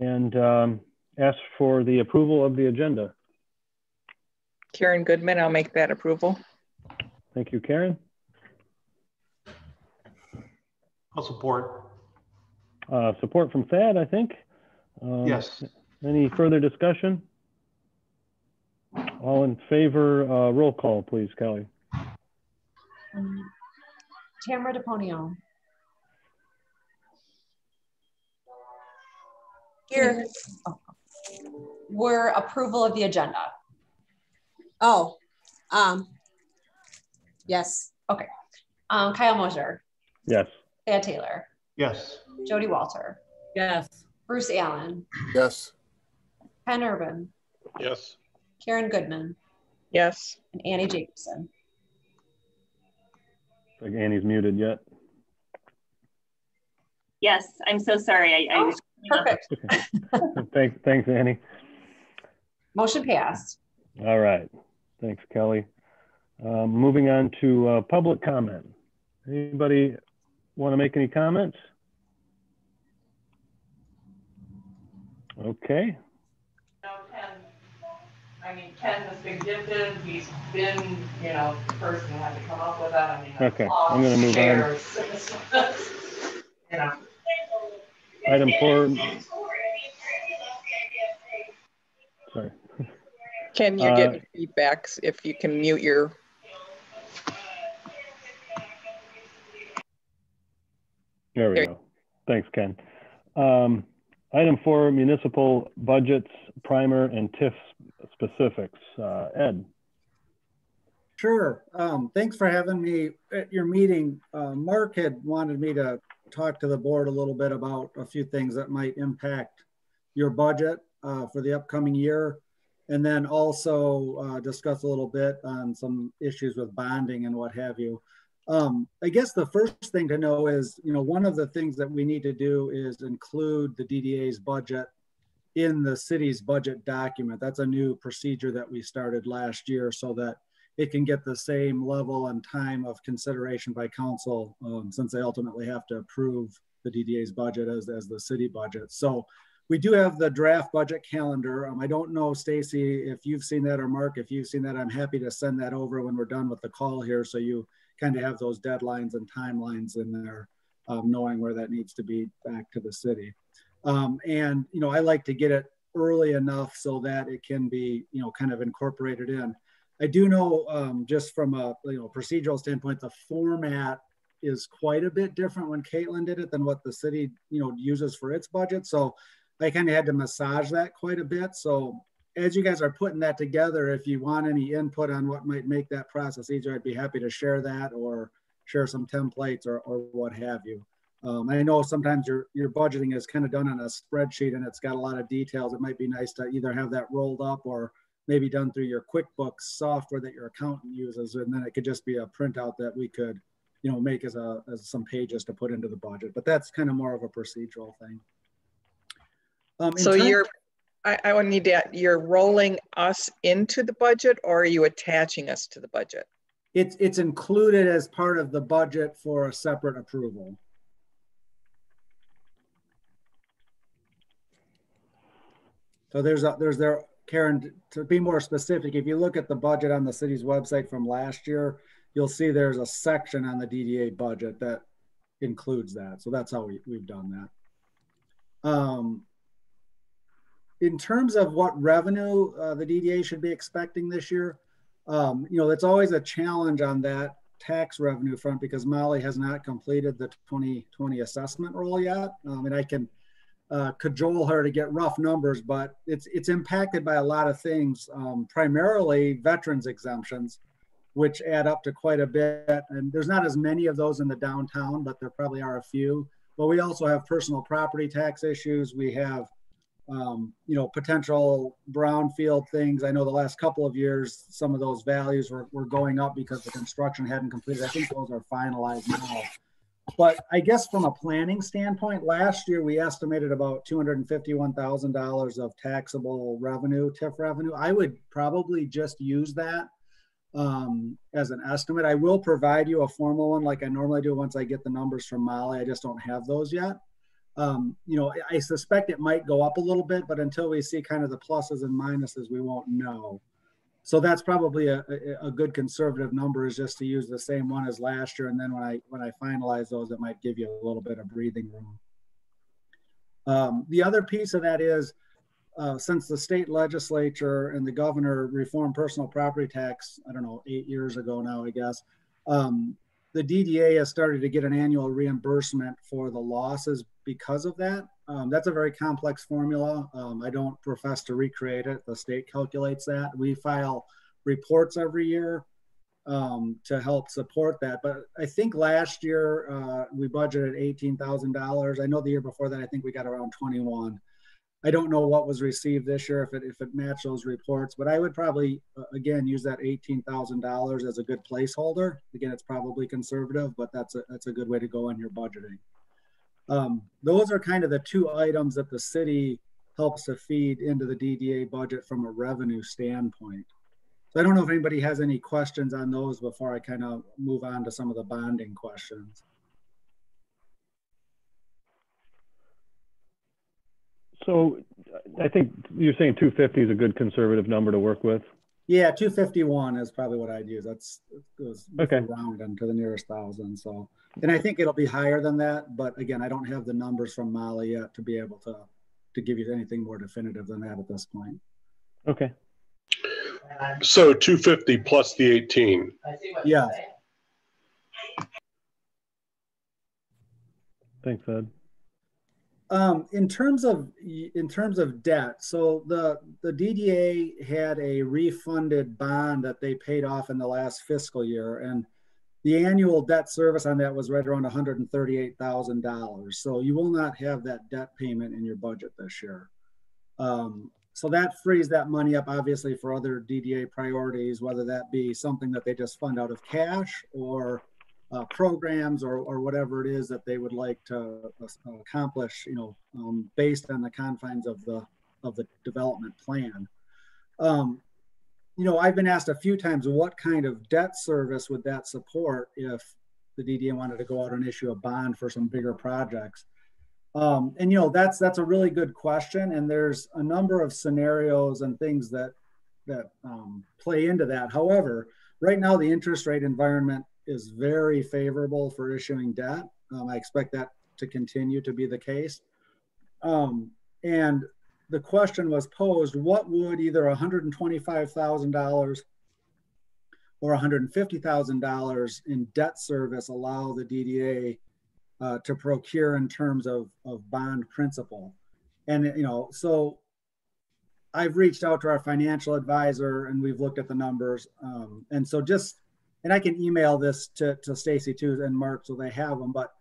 and ask for the approval of the agenda. Karen Goodman, I'll make that approval. Thank you, Karen. I'll support. Support from Thad, I think. Yes. Any further discussion? All in favor, roll call, please, Kelly. Tamara DePonio. Here. Oh. We're approval of the agenda. Oh, yes. Okay. Kyle Mosier. Yes. Thad Taylor. Yes. Jody Walter. Yes. Bruce Allen. Yes. Ken Urban. Yes. Karen Goodman. Yes. And Annie Jacobson. I think Annie's muted yet. Yes, I'm so sorry. I was perfect. Thanks, Annie. Motion passed. All right. Thanks, Kelly. Moving on to public comment. Anybody want to make any comments? Okay. Ken was big gifted. He's been, the person who had to come up with that. Okay, I'm going to move on. Item 4. Sorry. Ken, you're getting feedbacks. If you can mute your. There we go. Thanks, Ken. Item 4, municipal budgets, primer, and TIF specifics. Ed. Sure. Thanks for having me at your meeting. Mark had wanted me to talk to the board a little bit about a few things that might impact your budget for the upcoming year, and then also discuss a little bit on some issues with bonding and what have you. I guess the first thing to know is, one of the things that we need to do is include the DDA's budget in the city's budget document. That's a new procedure that we started last year so that it can get the same level and time of consideration by council, since they ultimately have to approve the DDA's budget as the city budget. So we do have the draft budget calendar. I don't know, Stacy, if you've seen that, or Mark, if you've seen that. I'm happy to send that over when we're done with the call here, so you kind of have those deadlines and timelines in there, knowing where that needs to be back to the city. And, I like to get it early enough so that it can be, kind of incorporated in. I do know, just from a procedural standpoint, the format is quite a bit different when Caitlin did it than what the city, uses for its budget. So I kind of had to massage that quite a bit. So as you guys are putting that together, if you want any input on what might make that process easier, I'd be happy to share that or share some templates or what have you. I know sometimes your budgeting is kind of done on a spreadsheet and it's got a lot of details. It might be nice to either have that rolled up or maybe done through your QuickBooks software that your accountant uses, and then it could just be a printout that we could, make as some pages to put into the budget. But that's kind of more of a procedural thing. So I would need to, you're rolling us into the budget, or are you attaching us to the budget? It's included as part of the budget for a separate approval. So there's there, Karen, to be more specific, if you look at the budget on the city's website from last year, you'll see there's a section on the DDA budget that includes that. So that's how we've done that. In terms of what revenue the DDA should be expecting this year, it's always a challenge on that tax revenue front because Molly has not completed the 2020 assessment roll yet. And I can cajole her to get rough numbers, but it's impacted by a lot of things, primarily veterans exemptions, which add up to quite a bit. And there's not as many of those in the downtown, but there probably are a few. But we also have personal property tax issues. We have potential brownfield things. I know the last couple of years, some of those values were going up because the construction hadn't completed. I think those are finalized now. But I guess from a planning standpoint, last year we estimated about $251,000 of taxable revenue, TIF revenue. I would probably just use that as an estimate. I will provide you a formal one like I normally do once I get the numbers from Molly. I just don't have those yet. You know, I suspect it might go up a little bit, but until we see kind of the pluses and minuses, we won't know. So that's probably a good conservative number, is just to use the same one as last year. And then when I finalize those, it might give you a little bit of breathing room. The other piece of that is, since the state legislature and the governor reformed personal property tax, I don't know, 8 years ago now, I guess, the DDA has started to get an annual reimbursement for the losses because of that. That's a very complex formula. I don't profess to recreate it. The state calculates that. We file reports every year to help support that. But I think last year we budgeted $18,000. I know the year before that, I think we got around 21. I don't know what was received this year, if it matched those reports, but I would probably, again, use that $18,000 as a good placeholder. Again, it's probably conservative, but that's a good way to go in your budgeting. Those are kind of the two items that the city helps to feed into the DDA budget from a revenue standpoint. So I don't know if anybody has any questions on those before I kind of move on to some of the bonding questions. So I think you're saying 250 is a good conservative number to work with. Yeah, 251 is probably what I'd use. That's okay. Rounding to the nearest thousand. So, and I think it'll be higher than that. But again, I don't have the numbers from Molly yet to be able to give you anything more definitive than that at this point. Okay. So 250 plus the 18. Yeah. Thanks, Ed. In terms of debt, so the DDA had a refunded bond that they paid off in the last fiscal year, and the annual debt service on that was right around $138,000. So you will not have that debt payment in your budget this year. So that frees that money up, obviously, for other DDA priorities, whether that be something that they just fund out of cash or programs or whatever it is that they would like to accomplish, you know, based on the confines of the development plan. You know, I've been asked a few times, what kind of debt service would that support if the DDA wanted to go out and issue a bond for some bigger projects? And you know, that's a really good question, and there's a number of scenarios and things that play into that. However, right now the interest rate environment is very favorable for issuing debt. I expect that to continue to be the case. And the question was posed, what would either $125,000 or $150,000 in debt service allow the DDA to procure in terms of bond principal? And, you know, so I've reached out to our financial advisor and we've looked at the numbers. And so and I can email this to Stacy too and Mark so they have them, but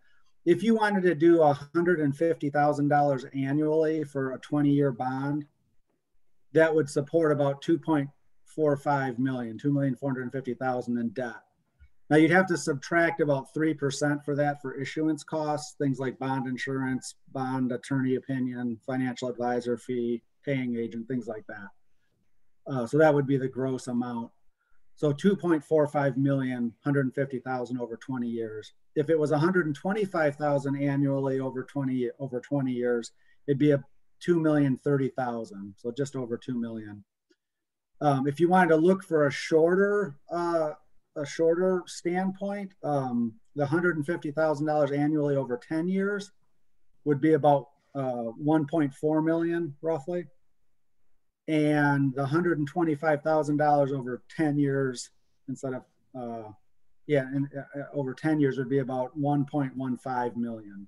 if you wanted to do $150,000 annually for a 20-year bond, that would support about $2.45 million, $2,450,000 in debt. Now you'd have to subtract about 3% for that for issuance costs, things like bond insurance, bond attorney opinion, financial advisor fee, paying agent, things like that. So that would be the gross amount. So 2.45 million, 150,000 over 20 years. If it was 125,000 annually over 20 years, it'd be a 2,030,000. So just over 2 million. If you wanted to look for a shorter standpoint, the $150,000 annually over 10 years would be about 1.4 million roughly. And the $125,000 over 10 years instead of, over 10 years would be about 1.15 million.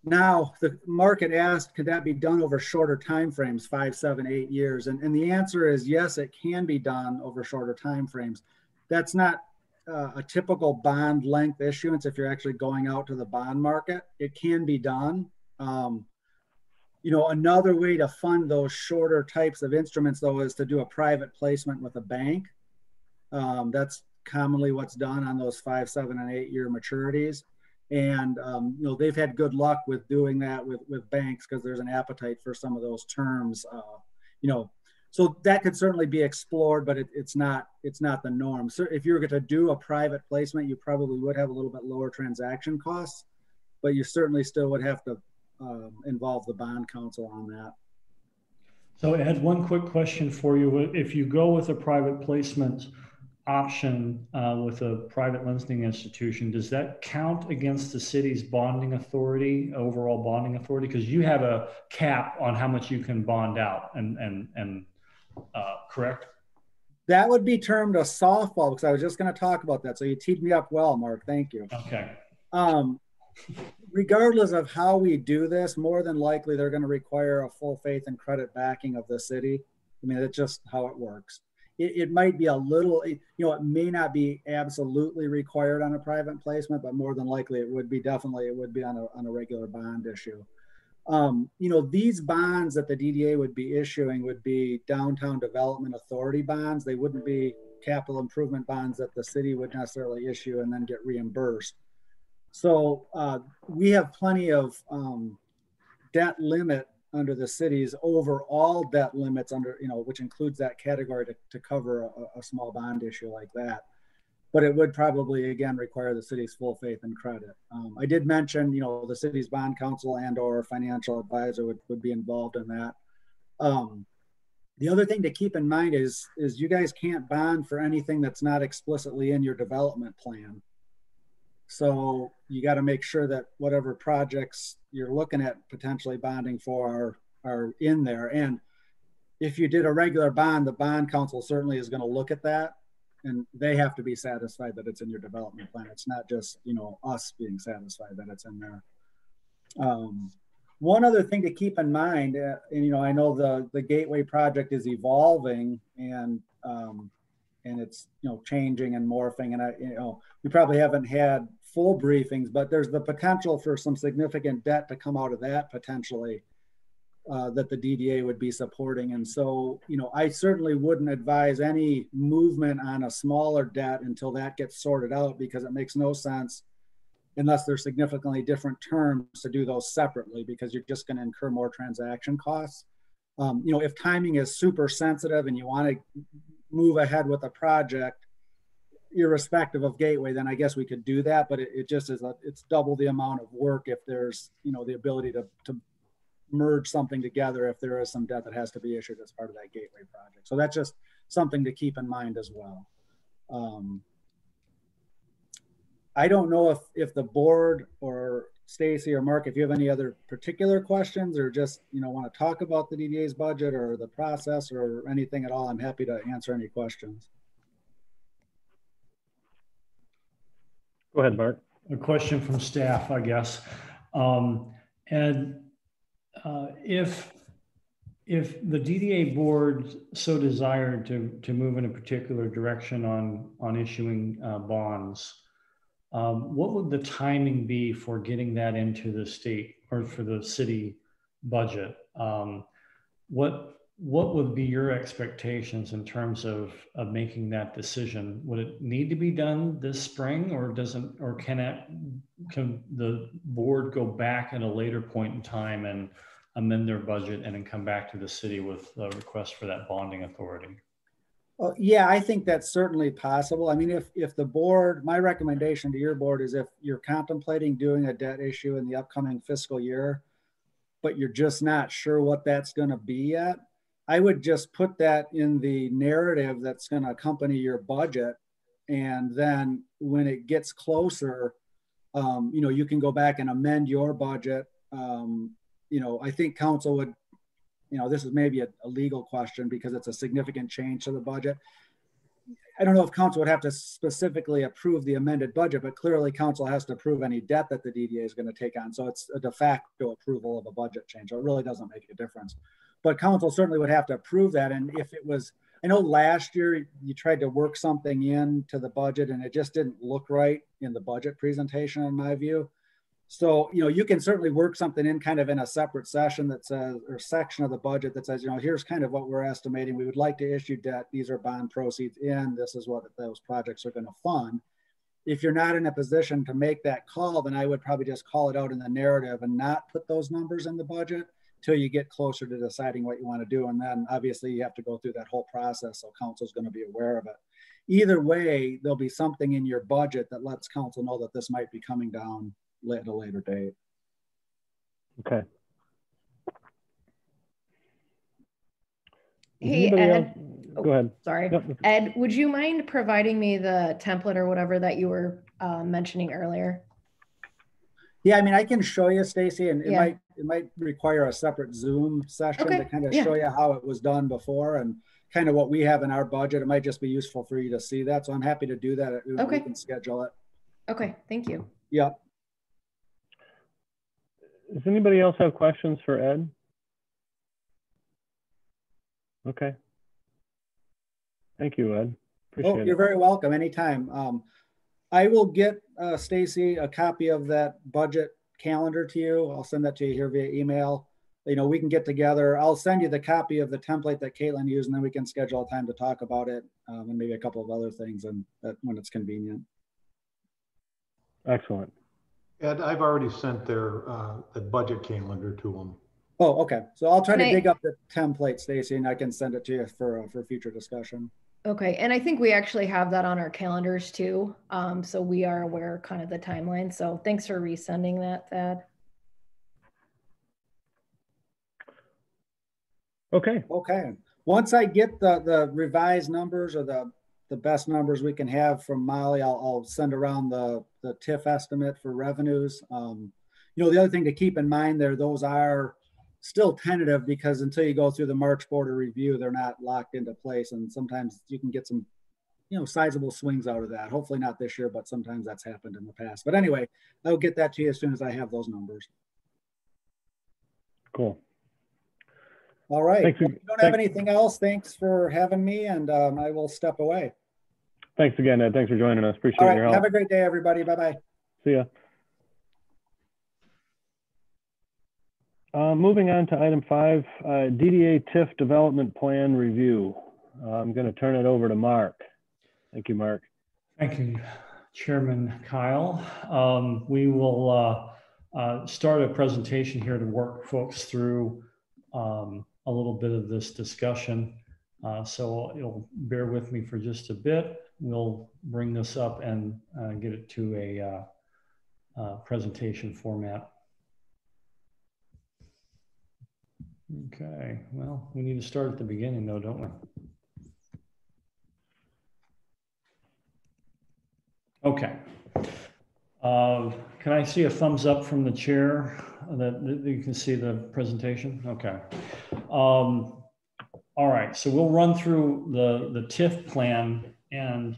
Now, the market asked, could that be done over shorter timeframes, 5, 7, 8 years? And the answer is yes, it can be done over shorter timeframes. That's not a typical bond length issuance if you're actually going out to the bond market. It can be done. You know, another way to fund those shorter types of instruments, though, is to do a private placement with a bank. That's commonly what's done on those 5, 7, and 8 year maturities. And, you know, they've had good luck with doing that with banks because there's an appetite for some of those terms, you know, so that could certainly be explored, but it's not the norm. So if you were going to do a private placement, you probably would have a little bit lower transaction costs. but you certainly still would have to involve the bond counsel on that. So I had one quick question for you. If you go with a private placement option with a private lending institution, does that count against the city's bonding authority, overall bonding authority? Because you have a cap on how much you can bond out, and correct? That would be termed a softball, because I was just going to talk about that. So you teed me up well, Mark. Thank you. Okay. Regardless of how we do this, more than likely they're going to require a full faith and credit backing of the city. I mean, that's just how it works. It might be a little, you know, it may not be absolutely required on a private placement, but more than likely it would be, definitely it would be on a regular bond issue. You know, these bonds that the DDA would be issuing would be downtown development authority bonds. They wouldn't be capital improvement bonds that the city would necessarily issue and then get reimbursed. So we have plenty of debt limit under the city's overall debt limits, under, you know, which includes that category to cover a small bond issue like that. But it would probably, again, require the city's full faith and credit. I did mention, you know, the city's bond counsel and or financial advisor would be involved in that. The other thing to keep in mind is you guys can't bond for anything that's not explicitly in your development plan. So you got to make sure that whatever projects you're looking at potentially bonding for are in there. And if you did a regular bond, the bond counsel certainly is going to look at that, and they have to be satisfied that it's in your development plan. It's not just, you know, us being satisfied that it's in there. One other thing to keep in mind, and, you know, I know the Gateway project is evolving, and it's, you know, changing and morphing, and you know, we probably haven't had full briefings, but there's the potential for some significant debt to come out of that potentially that the DDA would be supporting. And so, you know, I certainly wouldn't advise any movement on a smaller debt until that gets sorted out, because it makes no sense unless there's significantly different terms to do those separately, because you're just going to incur more transaction costs. You know, if timing is super sensitive and you want to move ahead with a project irrespective of Gateway, then I guess we could do that, but it just is it's double the amount of work if there's, you know, the ability to merge something together if there is some debt that has to be issued as part of that Gateway project. So that's just something to keep in mind as well. I don't know if the board or Stacy or Mark, if you have any other particular questions or just, you know, want to talk about the DDA's budget or the process or anything at all, I'm happy to answer any questions. Go ahead, Mark. A question from staff, I guess. If the DDA board so desired to move in a particular direction on issuing bonds, what would the timing be for getting that into the state or for the city budget? What would be your expectations in terms of making that decision? Would it need to be done this spring, or can the board go back at a later point in time and amend their budget and then come back to the city with a request for that bonding authority? Well, yeah, I think that's certainly possible. I mean, if the board, my recommendation to your board is if you're contemplating doing a debt issue in the upcoming fiscal year, but you're just not sure what that's going to be yet, I would just put that in the narrative that's going to accompany your budget. And then when it gets closer, you know, you can go back and amend your budget. You know, I think council would, you know, this is maybe a legal question because it's a significant change to the budget. I don't know if council would have to specifically approve the amended budget, but clearly council has to approve any debt that the DDA is going to take on. So it's a de facto approval of a budget change. So it really doesn't make a difference. But council certainly would have to approve that. And if it was, I know last year you tried to work something into the budget and it just didn't look right in the budget presentation, in my view. So, you know, you can certainly work something in kind of in a separate session that says, or section of the budget that says, you know, here's kind of what we're estimating. We would like to issue debt. These are bond proceeds in. This is what those projects are going to fund. If you're not in a position to make that call, then I would probably just call it out in the narrative and not put those numbers in the budget till you get closer to deciding what you want to do. And then obviously you have to go through that whole process. So council's going to be aware of it. Either way, there'll be something in your budget that lets council know that this might be coming down at a later date. Okay. Hey, Ed. Go ahead. Sorry. Yep. Ed, would you mind providing me the template or whatever that you were mentioning earlier? Yeah, I mean, I can show you, Stacy, and it might require a separate Zoom session to kind of show you how it was done before and kind of what we have in our budget. It might just be useful for you to see that. So I'm happy to do that. We can schedule it. Okay, thank you. Yeah. Does anybody else have questions for Ed? Okay. Thank you, Ed. Appreciate it. You're very welcome. Anytime. I will get Stacy a copy of that budget calendar to you. I'll send that to you here via email. You know, we can get together. I'll send you the copy of the template that Caitlin used, and then we can schedule a time to talk about it and maybe a couple of other things and when it's convenient. Excellent. Ed, I've already sent their the budget calendar to them. Oh, okay. So I'll try to dig up the template, Stacy, and I can send it to you for future discussion. Okay, and I think we actually have that on our calendars too. So we are aware kind of the timeline. So thanks for resending that, Thad. Okay. Okay. Once I get the revised numbers or the best numbers we can have from Molly, I'll send around the TIF estimate for revenues. You know, the other thing to keep in mind there, those are still tentative because until you go through the March border review, they're not locked into place. And sometimes you can get some, you know, sizable swings out of that. Hopefully not this year, but sometimes that's happened in the past. But anyway, I'll get that to you as soon as I have those numbers. Cool. All right. If you don't have anything else, thanks for having me, and I will step away. Thanks again, Ed. Thanks for joining us. Appreciate your help. Have a great day, everybody. Bye-bye. See ya. Moving on to item 5, DDA TIF development plan review. I'm going to turn it over to Mark. Thank you, Mark. Thank you, Chairman Kyle. We will start a presentation here to work folks through a little bit of this discussion. So you'll bear with me for just a bit. We'll bring this up and get it to a presentation format. Okay, well, we need to start at the beginning though, don't we? Okay. Can I see a thumbs up from the chair that you can see the presentation? Okay. All right, so we'll run through the TIF plan, and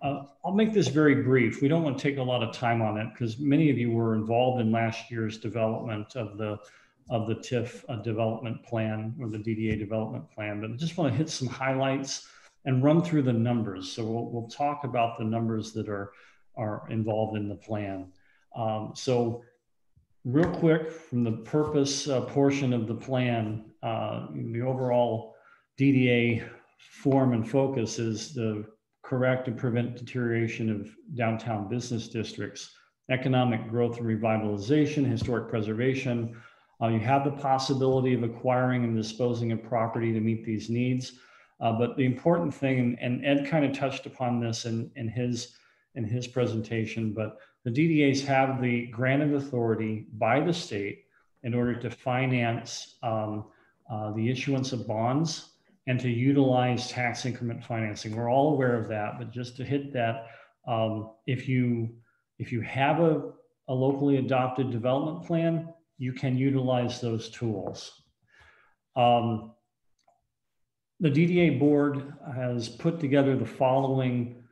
I'll make this very brief. We don't want to take a lot of time on it because many of you were involved in last year's development of the TIF development plan, or the DDA development plan, but I just want to hit some highlights and run through the numbers. So we'll talk about the numbers that are involved in the plan. So real quick, from the purpose portion of the plan, the overall DDA form and focus is to correct and prevent deterioration of downtown business districts, economic growth and revitalization, historic preservation. You have the possibility of acquiring and disposing of property to meet these needs. But the important thing, and Ed kind of touched upon this in his presentation, but the DDAs have the granted authority by the state in order to finance the issuance of bonds and to utilize tax increment financing. We're all aware of that, but just to hit that, if you have a locally adopted development plan, you can utilize those tools. The DDA board has put together the following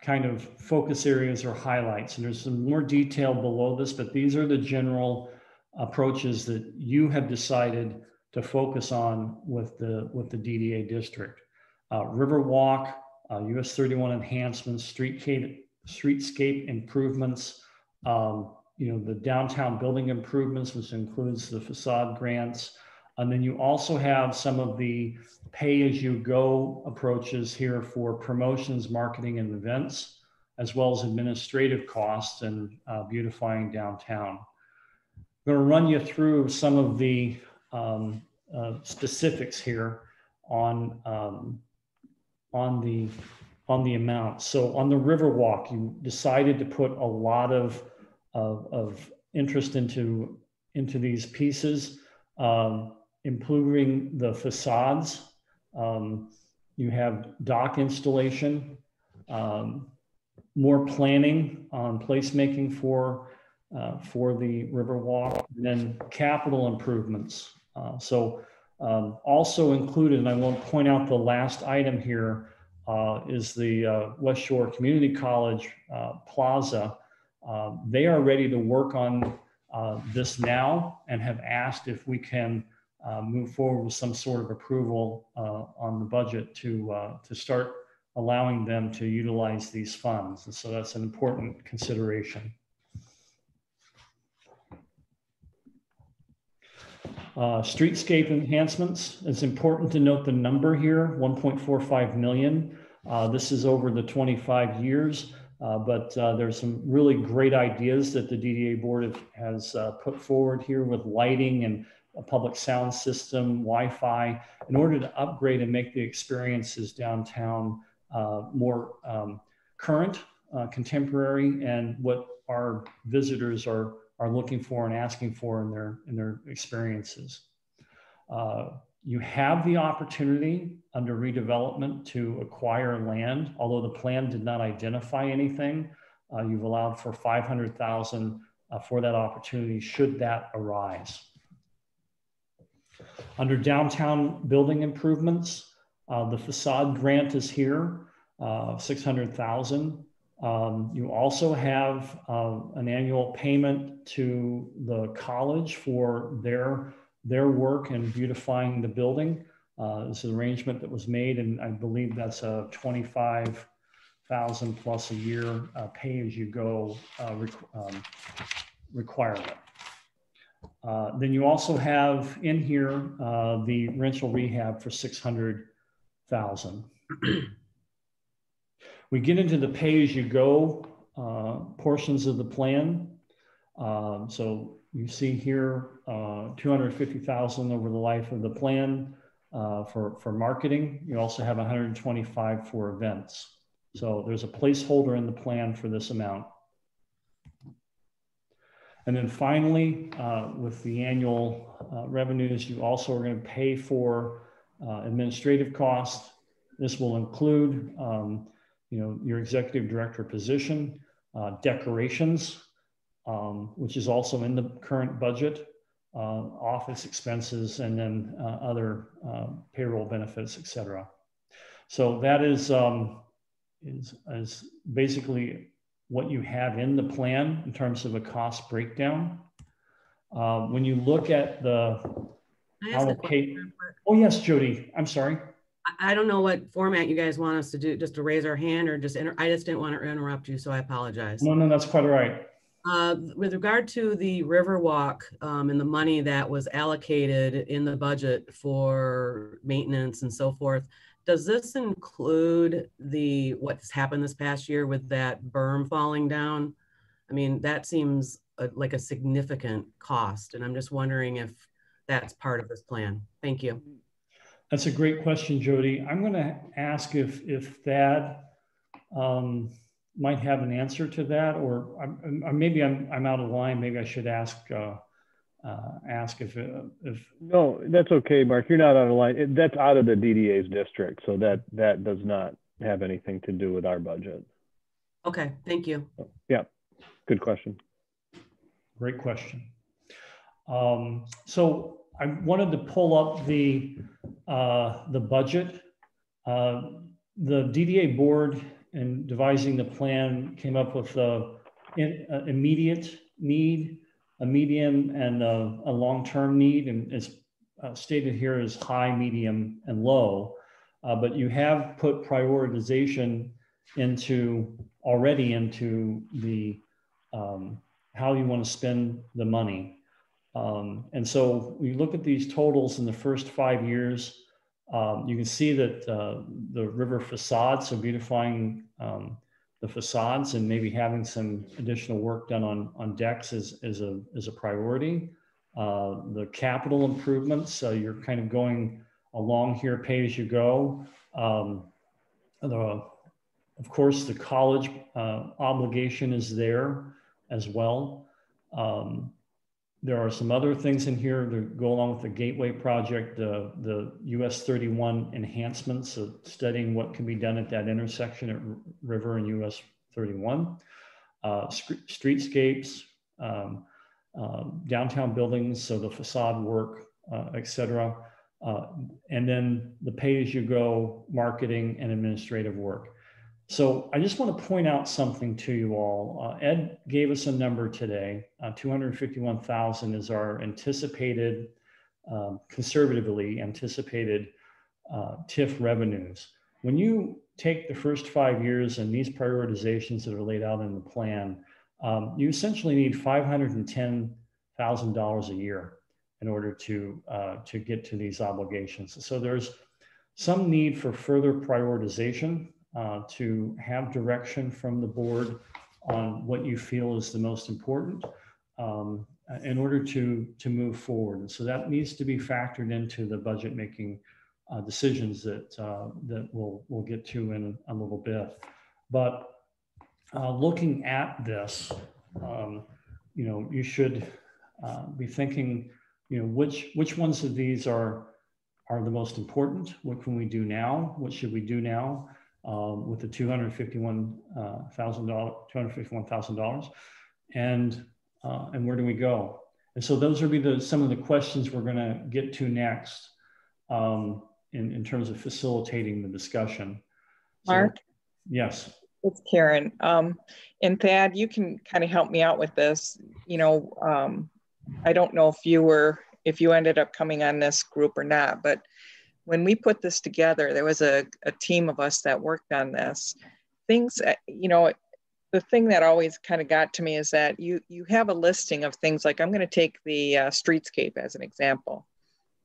kind of focus areas or highlights. And there's some more detail below this, but these are the general approaches that you have decided to focus on with the DDA district. Riverwalk, US 31 enhancements, streetscape improvements, the downtown building improvements, which includes the facade grants. And then you also have some of the pay-as-you-go approaches here for promotions, marketing, and events, as well as administrative costs and beautifying downtown. I'm going to run you through some of the specifics here on the amount. So on the Riverwalk, you decided to put a lot of interest into these pieces, improving the facades. You have dock installation, more planning on placemaking for the Riverwalk, and then capital improvements. Also included, and I won't point out the last item here, is the West Shore Community College Plaza. They are ready to work on this now and have asked if we can move forward with some sort of approval on the budget to start allowing them to utilize these funds. And so that's an important consideration. Streetscape enhancements. It's important to note the number here, 1.45 million. This is over the 25 years, but there's some really great ideas that the DDA board has put forward here with lighting and a public sound system, Wi-Fi, in order to upgrade and make the experiences downtown more current, contemporary, and what our visitors are looking for and asking for in their experiences. You have the opportunity under redevelopment to acquire land, although the plan did not identify anything. You've allowed for $500,000 for that opportunity should that arise. Under downtown building improvements, the facade grant is here, $600,000. You also have an annual payment to the college for their work in beautifying the building. This is an arrangement that was made, and I believe that's a $25,000 plus a year pay-as-you-go requirement. Then you also have in here the rental rehab for $600,000. We get into the pay-as-you-go portions of the plan. So you see here $250,000 over the life of the plan for marketing. You also have $125,000 for events. So there's a placeholder in the plan for this amount. And then finally, with the annual revenues, you also are going to pay for administrative costs. This will include your executive director position, decorations, which is also in the current budget, office expenses, and then other payroll benefits, et cetera. So that is basically what you have in the plan in terms of a cost breakdown. When you look at the allocation, oh yes, Jody, I'm sorry. I don't know what format you guys want us to do, just to raise our hand or just I just didn't want to interrupt you, so I apologize. No, that's quite all right. With regard to the Riverwalk and the money that was allocated in the budget for maintenance and so forth, does this include what's happened this past year with that berm falling down? I mean, that seems like a significant cost, and I'm just wondering if that's part of this plan. Thank you. That's a great question, Jody. I'm going to ask if Thad might have an answer to that, or maybe I'm out of line. Maybe I should ask if No, that's okay, Mark. You're not out of line. That's out of the DDA's district, so that does not have anything to do with our budget. Okay, thank you. Yeah, good question. Great question. So I wanted to pull up the budget. The DDA board, in devising the plan, came up with an immediate need, a medium, and a long-term need, and it's stated here as high, medium, and low. But you have put prioritization already into the how you want to spend the money. And so we look at these totals in the first 5 years. You can see that the river facades, so beautifying the facades and maybe having some additional work done on decks is a priority. The capital improvements, so you're kind of going along here, pay as you go. Of course, the college obligation is there as well. There are some other things in here that go along with the Gateway project, the US 31 enhancements, of studying what can be done at that intersection at River and US 31, streetscapes, downtown buildings, so the facade work, et cetera. And then the pay-as-you-go marketing and administrative work. So I just want to point out something to you all. Ed gave us a number today. 251,000 is our anticipated, conservatively anticipated TIF revenues. When you take the first 5 years and these prioritizations that are laid out in the plan, you essentially need $510,000 a year in order to get to these obligations. So there's some need for further prioritization, to have direction from the board on what you feel is the most important in order to move forward. And so that needs to be factored into the budget making decisions that we'll get to in a little bit. But looking at this, you should be thinking, which ones of these are the most important? What can we do now? What should we do now with the $251,000, and where do we go? And so those will be some of the questions we're going to get to next in terms of facilitating the discussion. Mark? So, yes. It's Karen. And Thad, you can kind of help me out with this. I don't know if you ended up coming on this group or not, but when we put this together, there was a team of us that worked on this. Things, the thing that always kind of got to me is that you have a listing of things like, I'm going to take the streetscape as an example,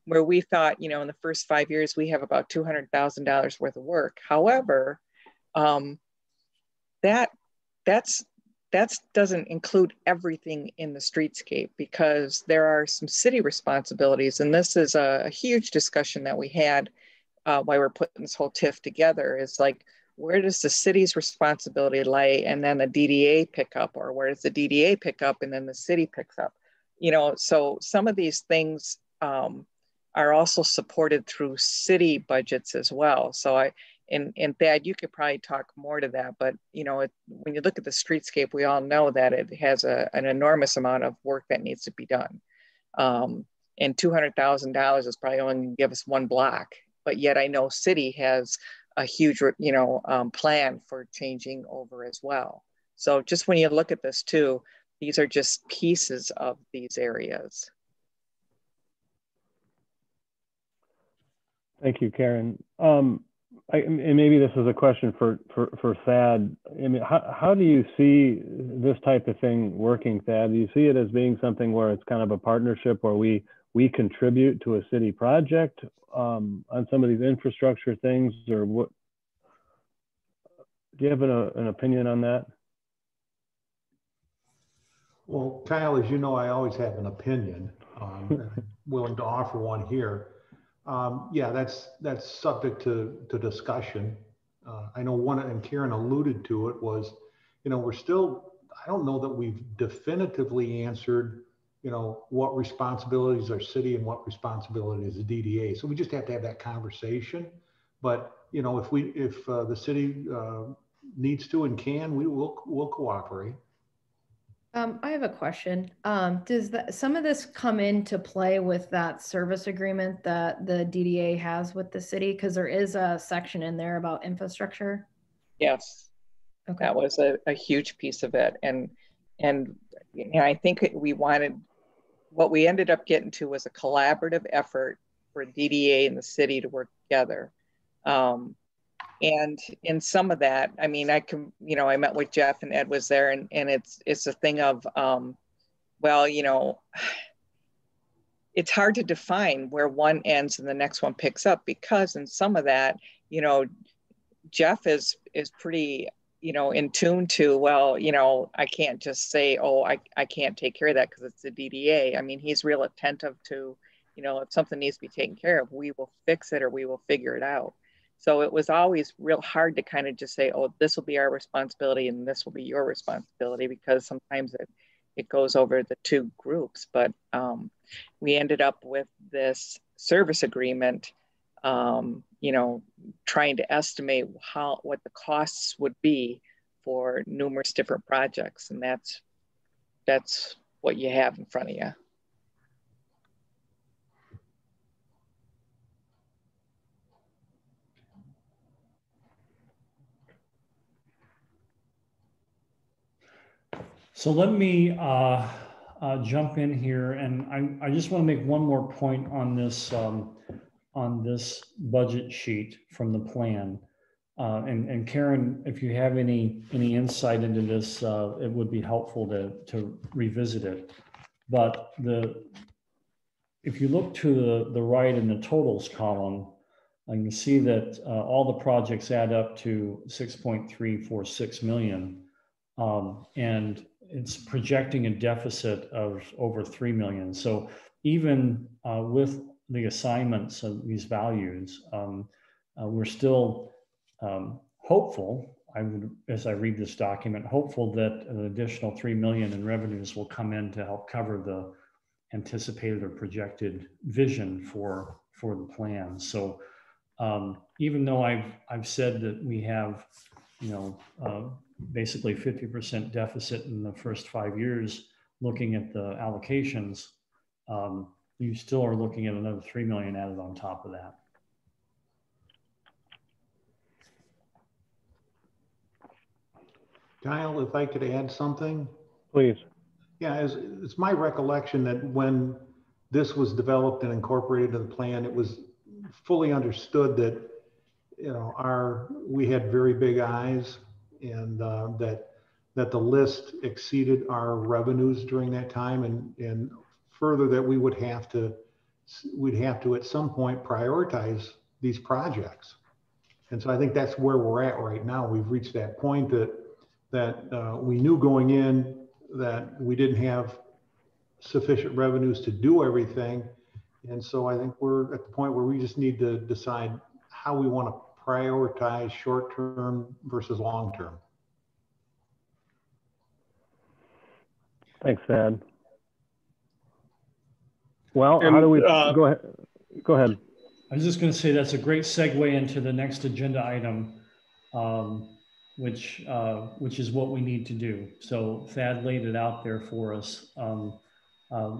where we thought, in the first 5 years, we have about $200,000 worth of work. However, that doesn't include everything in the streetscape, because there are some city responsibilities. And this is a huge discussion that we had while we're putting this whole TIF together, is like, where does the city's responsibility lie, and then the DDA pick up, or where does the DDA pick up and then the city picks up? So some of these things are also supported through city budgets as well. So and Thad, you could probably talk more to that, but when you look at the streetscape, we all know that it has an enormous amount of work that needs to be done. And $200,000 is probably only going to give us one block, but yet I know city has a huge, plan for changing over as well. So just when you look at this too, these are just pieces of these areas. Thank you, Karen. And maybe this is a question for Thad. I mean, how do you see this type of thing working, Thad? Do you see it as being something where it's kind of a partnership where we contribute to a city project on some of these infrastructure things, or what? Do you have an opinion on that? Well, Kyle, as you know, I always have an opinion. Willing to offer one here. Yeah, that's subject to discussion. I know one, and Karen alluded to it, was, we're still, I don't know that we've definitively answered, what responsibilities are city and what responsibilities is the DDA. So we just have to have that conversation. But, if the city needs to and can, we'll cooperate. I have a question. Does some of this come into play with that service agreement that the DDA has with the city? Because there is a section in there about infrastructure. Yes, okay. That was a huge piece of it. And I think what we ended up getting to was a collaborative effort for DDA and the city to work together. And in some of that, I mean, I met with Jeff, and Ed was there, and it's a thing of, it's hard to define where one ends and the next one picks up, because in some of that, Jeff is pretty, in tune to, I can't just say, oh, I can't take care of that because it's the DDA. I mean, he's real attentive to, if something needs to be taken care of, we will fix it or we will figure it out. So it was always real hard to kind of just say, oh, this will be our responsibility and this will be your responsibility, because sometimes it goes over the two groups. But we ended up with this service agreement, you know, trying to estimate what the costs would be for numerous different projects. And that's what you have in front of you. So let me jump in here, and I just want to make one more point on this budget sheet from the plan. And Karen, if you have any insight into this, it would be helpful to revisit it. But if you look to the right in the totals column, you can see that all the projects add up to 6.346 million. And it's projecting a deficit of over 3 million. So even with the assignments of these values, we're still hopeful, as I read this document, hopeful that an additional 3 million in revenues will come in to help cover the anticipated or projected vision for the plan. So even though I've said that we have, basically 50% deficit in the first 5 years, looking at the allocations, you still are looking at another 3 million added on top of that. Kyle, if I could add something. Please. Yeah, it's my recollection that when this was developed and incorporated in the plan, it was fully understood that, we had very big eyes, and that the list exceeded our revenues during that time, and further that we'd have to at some point prioritize these projects. And so I think that's where we're at right now. We've reached that point that we knew going in that we didn't have sufficient revenues to do everything. And so I think we're at the point where we just need to decide how we want to prioritize short-term versus long-term. Thanks, Thad. Well, how do we go ahead? Go ahead. I was just going to say that's a great segue into the next agenda item, which is what we need to do. So Thad laid it out there for us.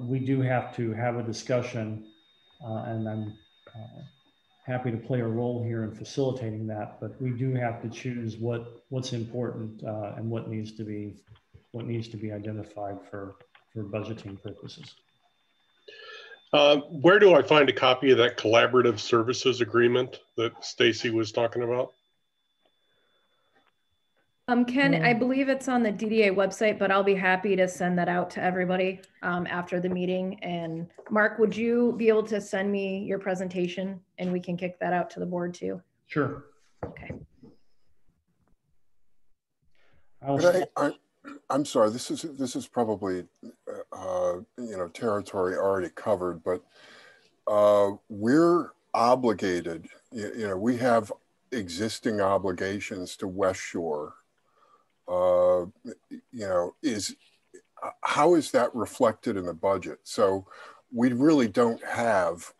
We do have to have a discussion, and I'm happy to play a role here in facilitating that. But we do have to choose what's important and what needs to be identified for budgeting purposes. Where do I find a copy of that collaborative services agreement that Stacy was talking about? Ken, I believe it's on the DDA website, but I'll be happy to send that out to everybody after the meeting. And Mark, would you be able to send me your presentation and we can kick that out to the board too? Sure. Okay. I'm sorry, this is probably territory already covered, but we're obligated, we have existing obligations to West Shore. How is that reflected in the budget? So we really don't have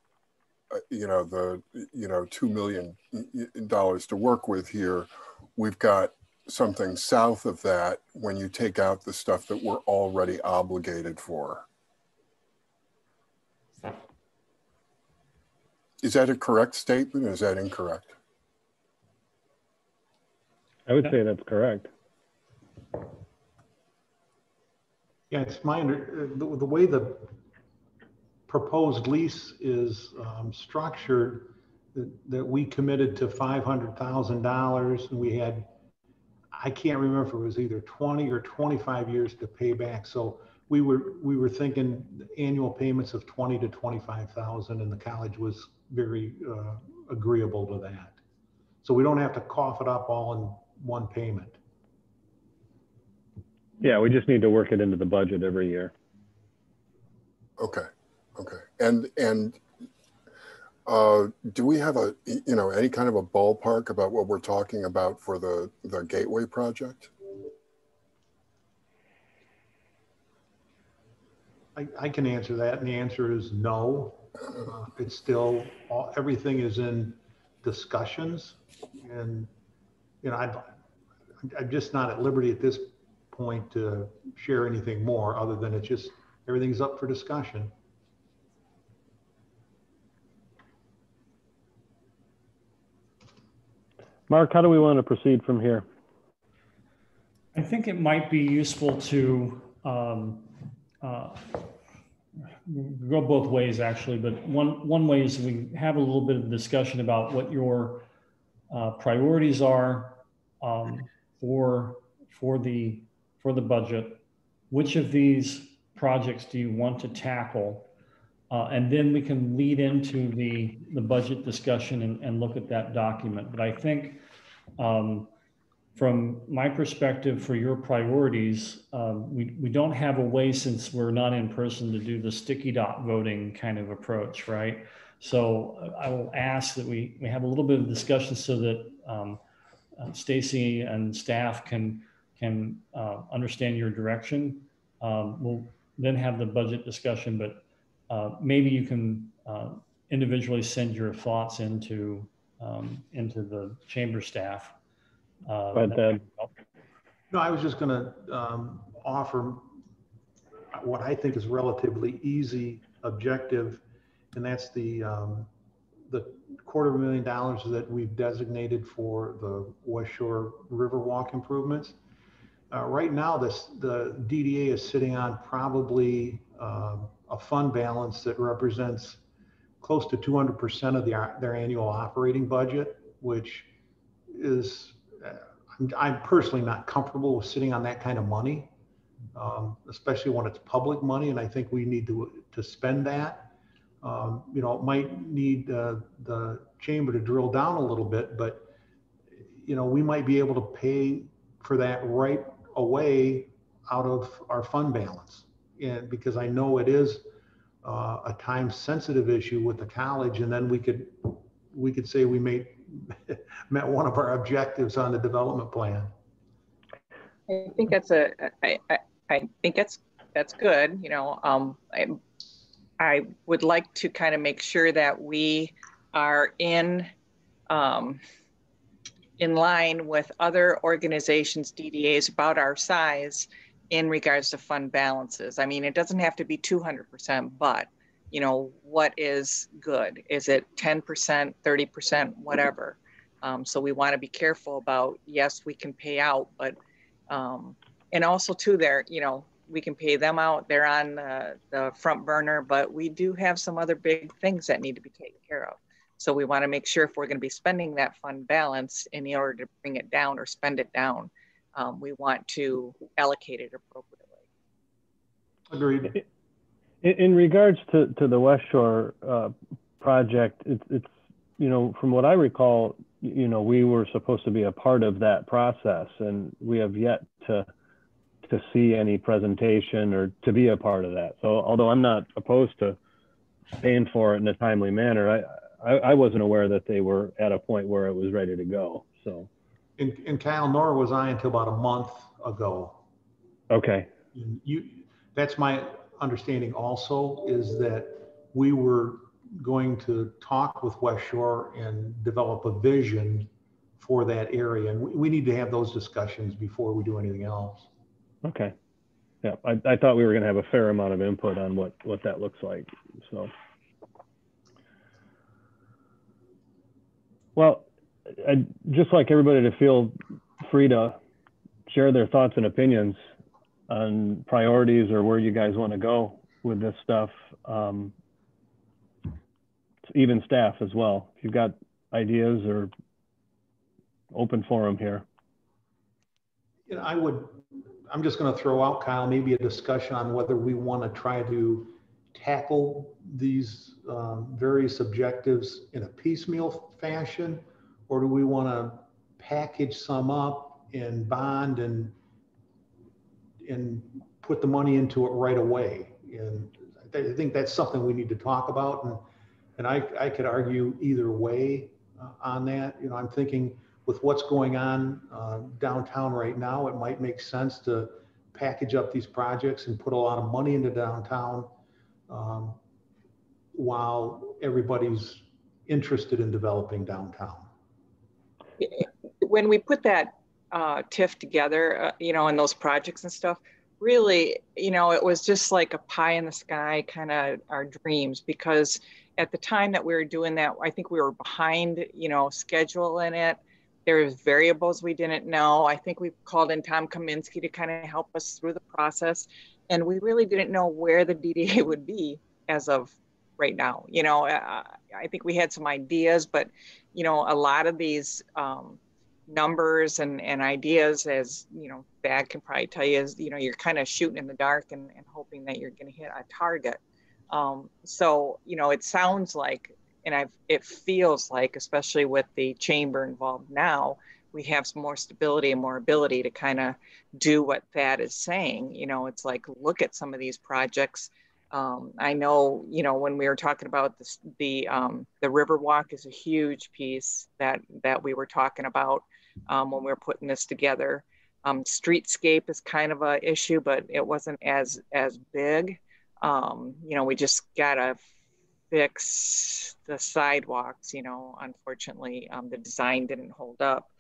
the $2 million to work with here. We've got something south of that when you take out the stuff that we're already obligated for. Is that a correct statement, or is that incorrect? I would say that's correct. Yeah, it's the way the proposed lease is structured, that we committed to $500,000, and we had, I can't remember if it was either 20 or 25 years to pay back. So we were thinking annual payments of 20 to 25,000, and the college was very agreeable to that. So we don't have to cough it up all in one payment. Yeah, we just need to work it into the budget every year. Okay. And do we have any kind of a ballpark about what we're talking about for the Gateway project? I can answer that, and the answer is no. It's still, everything is in discussions, and I'm just not at liberty at this point to share anything more other than it's just everything's up for discussion. Mark, how do we want to proceed from here? I think it might be useful to go both ways, actually, but one way is we have a little bit of discussion about what your priorities are for the budget. Which of these projects do you want to tackle? And then we can lead into the budget discussion and look at that document. But I think from my perspective, for your priorities, we don't have a way, since we're not in person, to do the sticky dot voting kind of approach, right? So I will ask that we have a little bit of discussion so that Stacy and staff can understand your direction. We'll then have the budget discussion, but maybe you can individually send your thoughts into the chamber staff. No, I was just going to offer what I think is relatively easy objective, and that's the $250,000 that we've designated for the West Shore Riverwalk improvements. Right now, the DDA is sitting on probably a fund balance that represents close to 200% of their annual operating budget, which is, I'm personally not comfortable with sitting on that kind of money, especially when it's public money, and I think we need to spend that. It might need the chamber to drill down a little bit, but we might be able to pay for that right away out of our fund balance, and because I know it is a time-sensitive issue with the college, and then we could say we met one of our objectives on the development plan. I think that's I think that's good. I would like to kind of make sure that we are in line with other organizations, DDAs about our size in regards to fund balances. I mean, it doesn't have to be 200%, but what is good? Is it 10%, 30%, whatever? So we want to be careful about, yes, we can pay out, but, and also too, we can pay them out. They're on the front burner, but we do have some other big things that need to be taken care of. So we want to make sure if we're going to be spending that fund balance in order to bring it down or spend it down, we want to allocate it appropriately. Agreed. In regards to the West Shore project, it's from what I recall, we were supposed to be a part of that process, and we have yet to see any presentation or to be a part of that. So although I'm not opposed to paying for it in a timely manner, I wasn't aware that they were at a point where it was ready to go. So, and Kyle, nor was I until about a month ago. Okay. That's my understanding also, is that we were going to talk with West Shore and develop a vision for that area. And we need to have those discussions before we do anything else. Okay. Yeah, I thought we were going to have a fair amount of input on what that looks like. So, well, I'd just like everybody to feel free to share their thoughts and opinions on priorities or where you guys want to go with this stuff. Even staff as well. If you've got ideas, or open forum here. I'm just going to throw out, Kyle, maybe a discussion on whether we want to try to tackle these various objectives in a piecemeal fashion, or do we want to package some up and bond and put the money into it right away? And I think that's something we need to talk about. And I could argue either way on that. I'm thinking with what's going on downtown right now, it might make sense to package up these projects and put a lot of money into downtown while everybody's interested in developing downtown. When we put that TIF together, you know, and those projects and stuff, really, you know, it was just like a pie in the sky kind of our dreams, because at the time that we were doing that, I think we were behind, you know, schedule in it. There was variables we didn't know. I think we called in Tom Kaminsky to kind of help us through the process. And we really didn't know where the DDA would be as of right now. You know, I think we had some ideas, but, you know, a lot of these numbers and ideas, as you know, Thad can probably tell you, is, you know, you're kind of shooting in the dark and hoping that you're going to hit a target. So, you know, it sounds like, and it feels like, especially with the chamber involved now, we have some more stability and more ability to kind of do what Thad is saying. You know, it's like, look at some of these projects. I know, you know, when we were talking about this, the Riverwalk is a huge piece that we were talking about when we were putting this together. Streetscape is kind of a issue, but it wasn't as big. You know, we just gotta fix the sidewalks. You know, unfortunately, the design didn't hold up.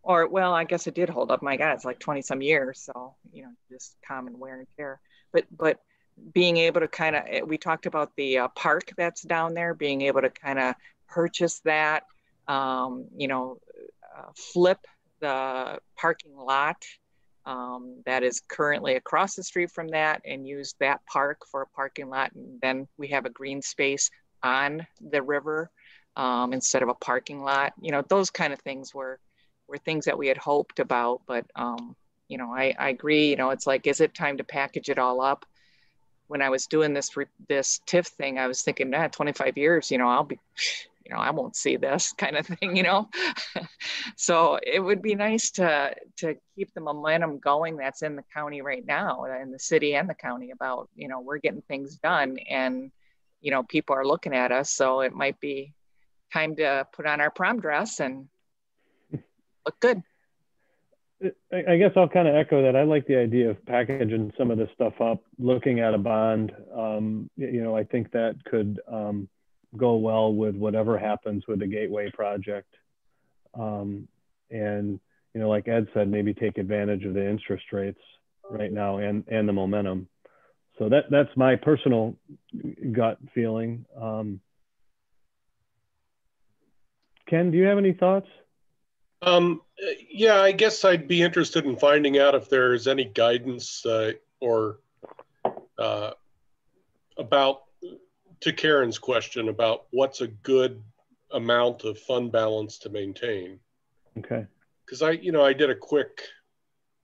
Or, well, I guess it did hold up. My God, it's like 20 some years. So, you know, just common wear and tear. But being able to kind of, we talked about the park that's down there, being able to kind of purchase that, you know, flip the parking lot that is currently across the street from that and use that park for a parking lot. And then we have a green space on the river instead of a parking lot. You know, those kind of things were things that we had hoped about. But, you know, I agree, you know, it's like, is it time to package it all up? When I was doing this TIF thing, I was thinking, 25 years, you know, I'll be, you know, I won't see this kind of thing, you know. So it would be nice to keep the momentum going that's in the county right now, in the city and the county, about, you know, we're getting things done and, you know, people are looking at us. So it might be time to put on our prom dress and look good. I guess I'll kind of echo that. I like the idea of packaging some of this stuff up, looking at a bond. You know, I think that could go well with whatever happens with the Gateway project. And, you know, like Ed said, maybe take advantage of the interest rates right now and the momentum. So that's my personal gut feeling. Ken, do you have any thoughts? Yeah, I guess I'd be interested in finding out if there's any guidance or about, to Karen's question about what's a good amount of fund balance to maintain. Okay. Because I did a quick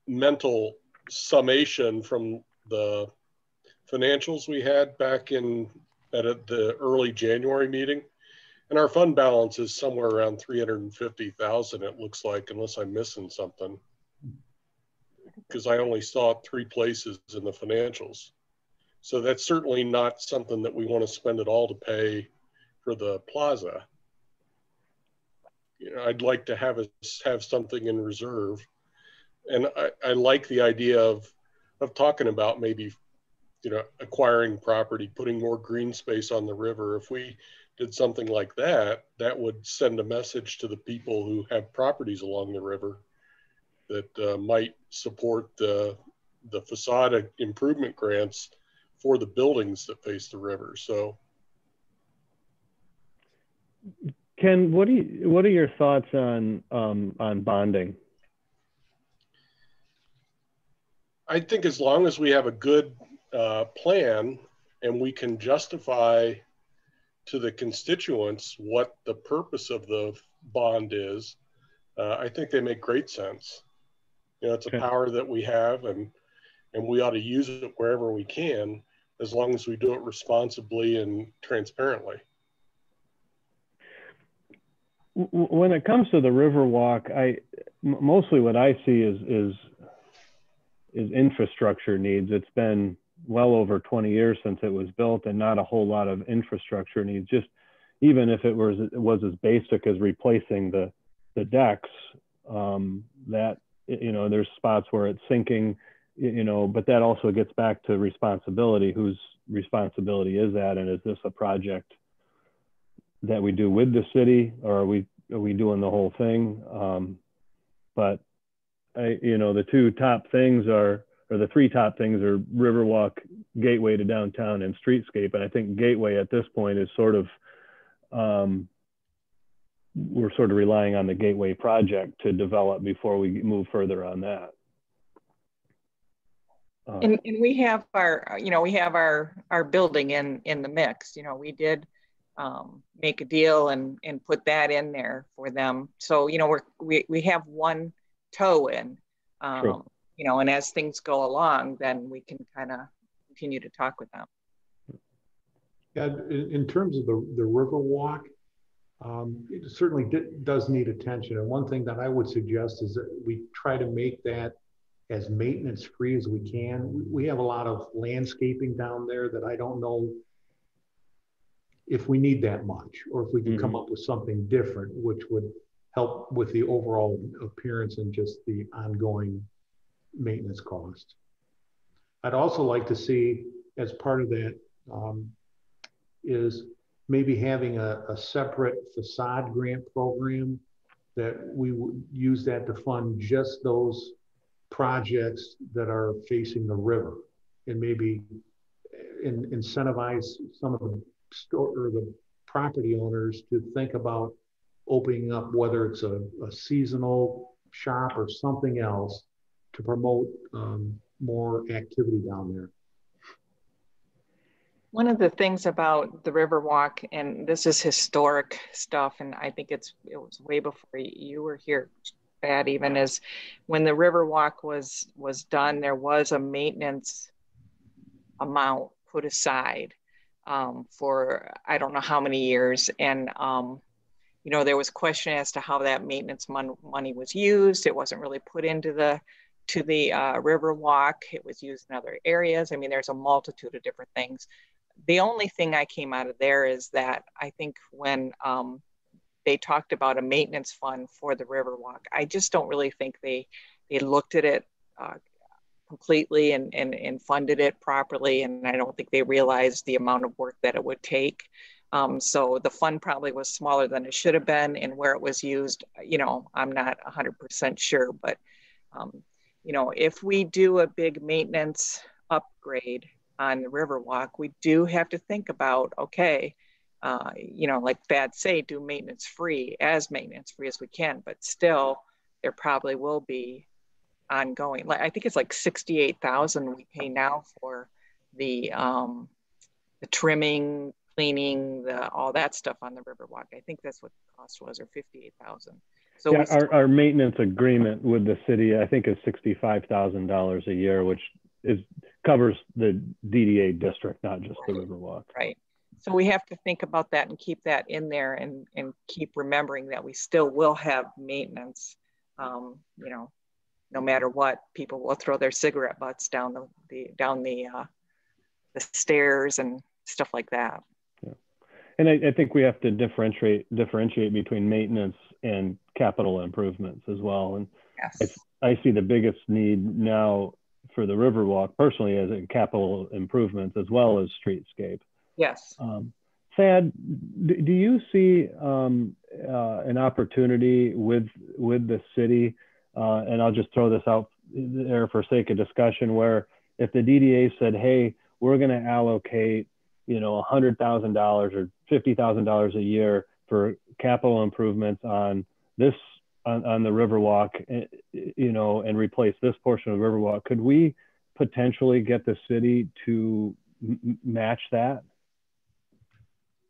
mental summation from the financials we had back at the early January meeting. And our fund balance is somewhere around 350,000, it looks like, unless I'm missing something. Because I only saw it 3 places in the financials. So that's certainly not something that we want to spend it all to pay for the plaza. You know, I'd like to have something in reserve. And I like the idea of talking about maybe, you know, acquiring property, putting more green space on the river. If we did something like that, that would send a message to the people who have properties along the river that might support the facade improvement grants for the buildings that face the river. So, Ken, what are your thoughts on bonding? I think as long as we have a good plan and we can justify to the constituents what the purpose of the bond is, I think they make great sense. You know, it's a power that we have, and we ought to use it wherever we can, as long as we do it responsibly and transparently. When it comes to the Riverwalk, mostly what I see is infrastructure needs. It's been well over 20 years since it was built, and not a whole lot of infrastructure needs. Just even if it was as basic as replacing the decks, that, you know, there's spots where it's sinking you know, but that also gets back to responsibility. Whose responsibility is that? And is this a project that we do with the city, or are we doing the whole thing? But you know, the two top things are, or the three top things are Riverwalk, Gateway to Downtown, and Streetscape. And I think Gateway at this point is sort of, we're sort of relying on the Gateway project to develop before we move further on that. And we have our, you know, we have our building in the mix. You know, we did make a deal and put that in there for them. So, you know, we have one toe in, you know, and as things go along, then we can kind of continue to talk with them. Yeah, in terms of the Riverwalk, it certainly does need attention. And one thing that I would suggest is that we try to make that as maintenance free as we can. We have a lot of landscaping down there that I don't know if we need that much, or if we can come up with something different, which would help with the overall appearance and just the ongoing maintenance cost. I'd also like to see, as part of that, is maybe having a separate facade grant program that we would use that to fund just those projects that are facing the river, and maybe incentivize some of the store or the property owners to think about opening up, whether it's a seasonal shop or something else, to promote more activity down there. One of the things about the Riverwalk, and this is historic stuff, and I think it was way before you were here, Pat, even, is when the Riverwalk was done, there was a maintenance amount put aside for I don't know how many years, and you know, there was question as to how that maintenance money was used. It wasn't really put into the Riverwalk. It was used in other areas. I mean, there's a multitude of different things. The only thing I came out of there is that I think when they talked about a maintenance fund for the Riverwalk, I just don't really think they looked at it completely and funded it properly. And I don't think they realized the amount of work that it would take. So the fund probably was smaller than it should have been, and where it was used, you know, I'm not 100% sure, but you know, if we do a big maintenance upgrade on the Riverwalk, we do have to think about, okay, you know, like Thad say, do maintenance free as we can, but still there probably will be ongoing. Like, I think it's like $68,000 we pay now for the trimming, cleaning, all that stuff on the Riverwalk. I think that's what the cost was, or $58,000. So yeah, our maintenance agreement with the city, I think, is $65,000 a year, which covers the DDA district, not just the Riverwalk. Right. So we have to think about that and keep that in there, and keep remembering that we still will have maintenance. You know, no matter what, people will throw their cigarette butts down the stairs and stuff like that. Yeah. And I think we have to differentiate between maintenance and capital improvements as well. And yes, I see the biggest need now for the Riverwalk personally as in capital improvements as well as streetscape. Yes. Thad, do you see an opportunity with the city, and I'll just throw this out there for sake of discussion, where if the DDA said, hey, we're going to allocate, you know, $100,000 or $50,000 a year for capital improvements on this, on the Riverwalk, you know, and replace this portion of the Riverwalk, could we potentially get the city to match that?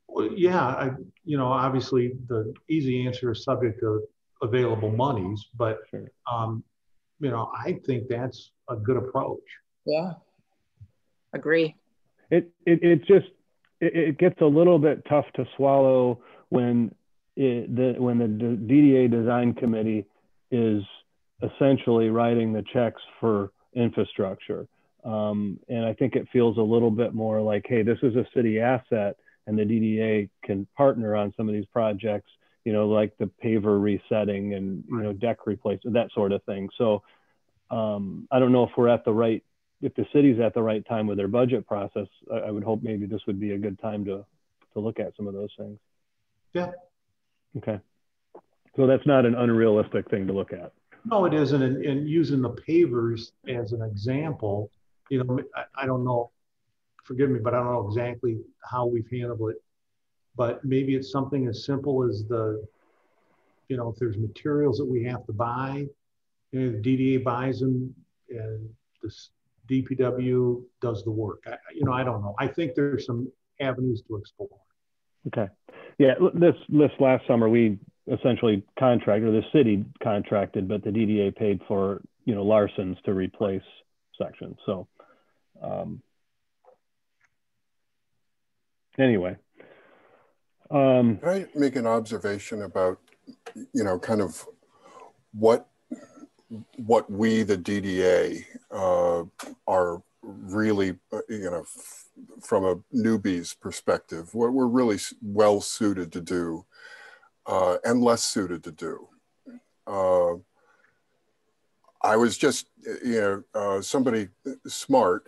Well, yeah, you know, obviously the easy answer is subject to available monies, but sure. You know, I think that's a good approach. Yeah, agree. It gets a little bit tough to swallow when the DDA design committee is essentially writing the checks for infrastructure. And I think it feels a little bit more like, hey, this is a city asset, and the DDA can partner on some of these projects, you know, like the paver resetting and, you know, deck replacement, that sort of thing. So I don't know if we're at the right, if the city's at the right time with their budget process. I would hope maybe this would be a good time to look at some of those things. Yeah. Okay. So that's not an unrealistic thing to look at. No, it isn't. And using the pavers as an example, you know, I don't know, forgive me, but I don't know exactly how we've handled it. But maybe it's something as simple as you know, if there's materials that we have to buy, you know, the DDA buys them and the DPW does the work. You know, I don't know. I think there's some avenues to explore. Okay. Yeah, this last summer, we essentially contracted, or the city contracted, but the DDA paid for, you know, Larson's to replace sections. So anyway. Can I make an observation about, you know, kind of what we, the DDA, are really, you know, from a newbie's perspective, what we're really well suited to do and less suited to do. I was just, you know, somebody smart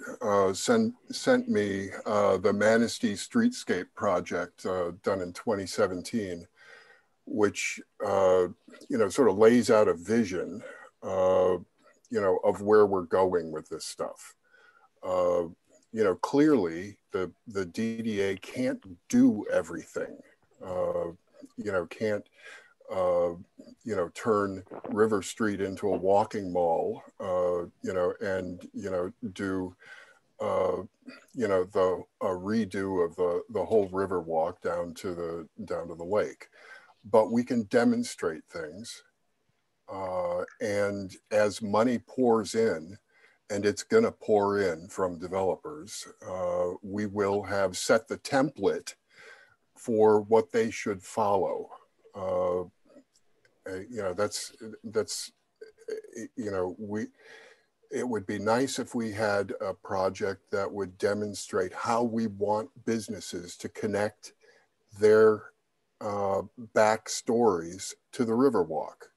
sent me the Manistee Streetscape project done in 2017, which, you know, sort of lays out a vision, you know, of where we're going with this stuff. You know, clearly the DDA can't do everything, you know, can't, you know, turn River Street into a walking mall, you know, and, you know, do, you know, a redo of the whole river walk down to the lake. But we can demonstrate things. And as money pours in, and it's going to pour in from developers, we will have set the template for what they should follow. You know, that's, you know, it would be nice if we had a project that would demonstrate how we want businesses to connect their backstories to the Riverwalk.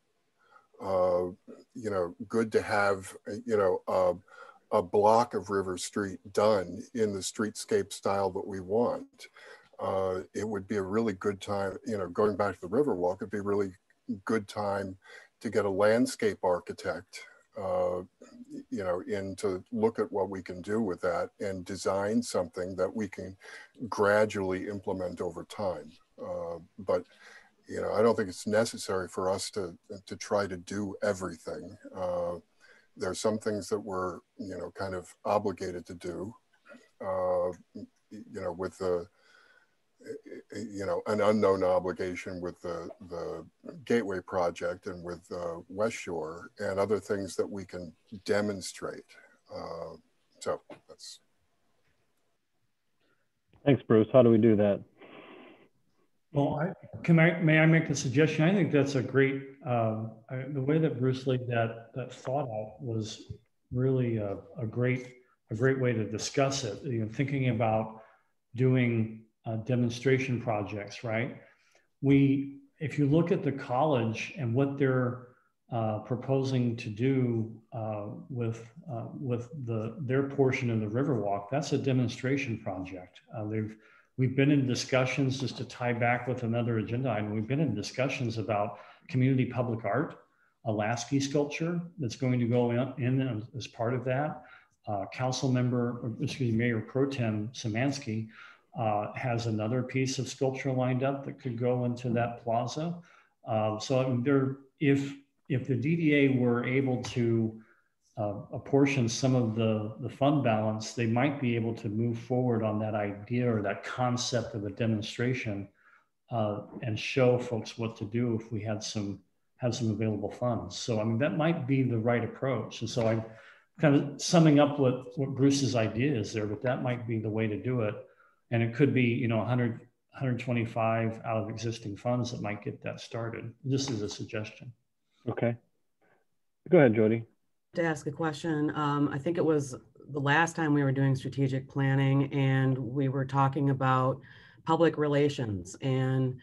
You know, good to have, you know, a block of River Street done in the streetscape style that we want. It would be a really good time, you know, going back to the Riverwalk, it'd be a really good time to get a landscape architect, you know, in to look at what we can do with that and design something that we can gradually implement over time. But you know, I don't think it's necessary for us to try to do everything. There's some things that we're, you know, kind of obligated to do, you know, with the, you know, an unknown obligation with the Gateway project and with West Shore, and other things that we can demonstrate. So that's. Thanks, Bruce. How do we do that? Well, may I make a suggestion? I think that's a great, the way that Bruce laid that thought out was really a great way to discuss it. You know, thinking about doing demonstration projects, right? If you look at the college and what they're proposing to do with their portion of the Riverwalk, that's a demonstration project. We've been in discussions, just to tie back with another agenda item, we've been in discussions about community public art, a Lasky sculpture that's going to go in as part of that. Mayor Pro Tem Szymanski has another piece of sculpture lined up that could go into that plaza. So I mean, if the DDA were able to apportion some of the fund balance, they might be able to move forward on that idea or that concept of a demonstration and show folks what to do if we had some available funds. So I mean, that might be the right approach. And so I'm kind of summing up what Bruce's idea is there, but that might be the way to do it. And it could be, you know, 125 out of existing funds that might get that started. This is a suggestion. Okay. Go ahead, Jody. To ask a question. I think it was the last time we were doing strategic planning and we were talking about public relations, and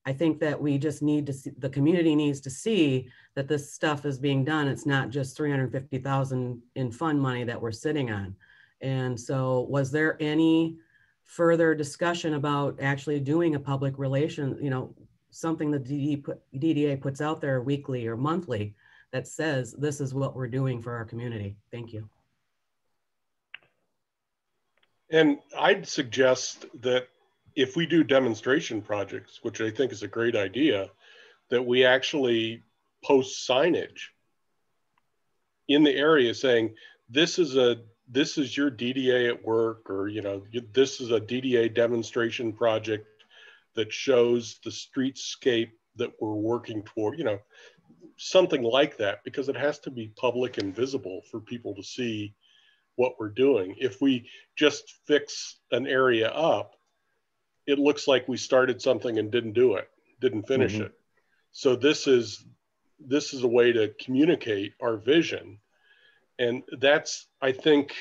I think that we just need to see, the community needs to see that this stuff is being done. It's not just 350,000 in fund money that we're sitting on. And so was there any further discussion about actually doing a public relation, you know, something the DDA puts out there weekly or monthly that says this is what we're doing for our community? Thank you. And I'd suggest that if we do demonstration projects, which I think is a great idea, that we actually post signage in the area saying, this is your DDA at work, or, you know, this is a DDA demonstration project that shows the streetscape that we're working toward, you know, something like that, because it has to be public and visible for people to see what we're doing. If we just fix an area up, it looks like we started something and didn't finish it. So this is a way to communicate our vision. And that's, I think,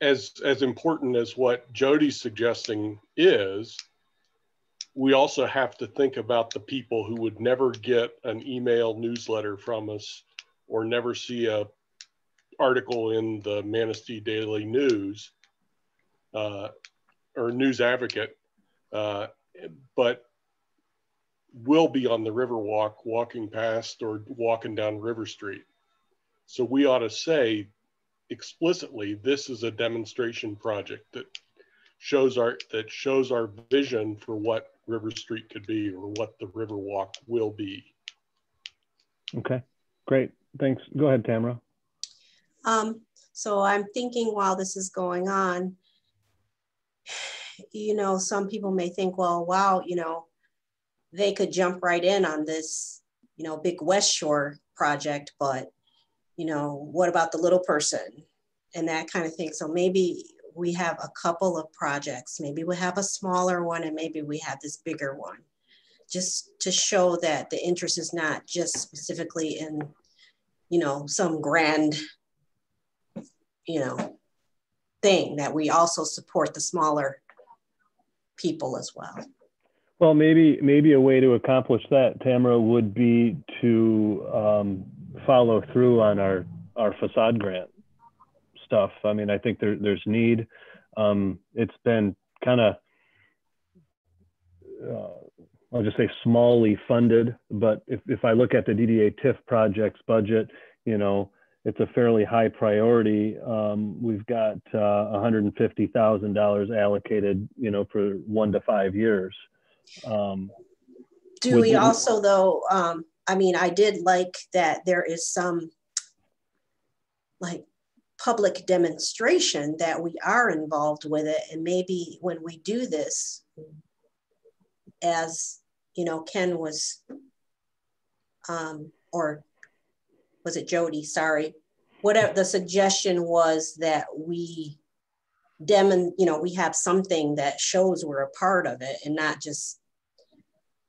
as important as what Jody's suggesting is, we also have to think about the people who would never get an email newsletter from us or never see a article in the Manistee Daily News or News Advocate, but will be on the Riverwalk walking past or walking down River Street. So we ought to say explicitly, this is a demonstration project that shows our vision for what River Street could be, or what the Riverwalk will be. Okay, great. Thanks. Go ahead, Tamara. So I'm thinking while this is going on, you know, some people may think, well, wow, you know, they could jump right in on this, you know, big West Shore project, but, you know, what about the little person and that kind of thing? So maybe we have a couple of projects, maybe we have a smaller one and maybe we have this bigger one, just to show that the interest is not just specifically in, you know, some grand, you know, thing, that we also support the smaller people as well. Well, maybe a way to accomplish that, Tamara, would be to follow through on our facade grant stuff. I mean, I think there's need. It's been kind of, I'll just say smallly funded, but if I look at the DDA TIF projects budget, you know, it's a fairly high priority. We've got $150,000 allocated, you know, for 1 to 5 years. Do we also, though, I mean, I did like that there is some like public demonstration that we are involved with it. And maybe when we do this, as you know, Ken was, or was it Jody? Sorry. Whatever the suggestion was, that we you know, we have something that shows we're a part of it and not just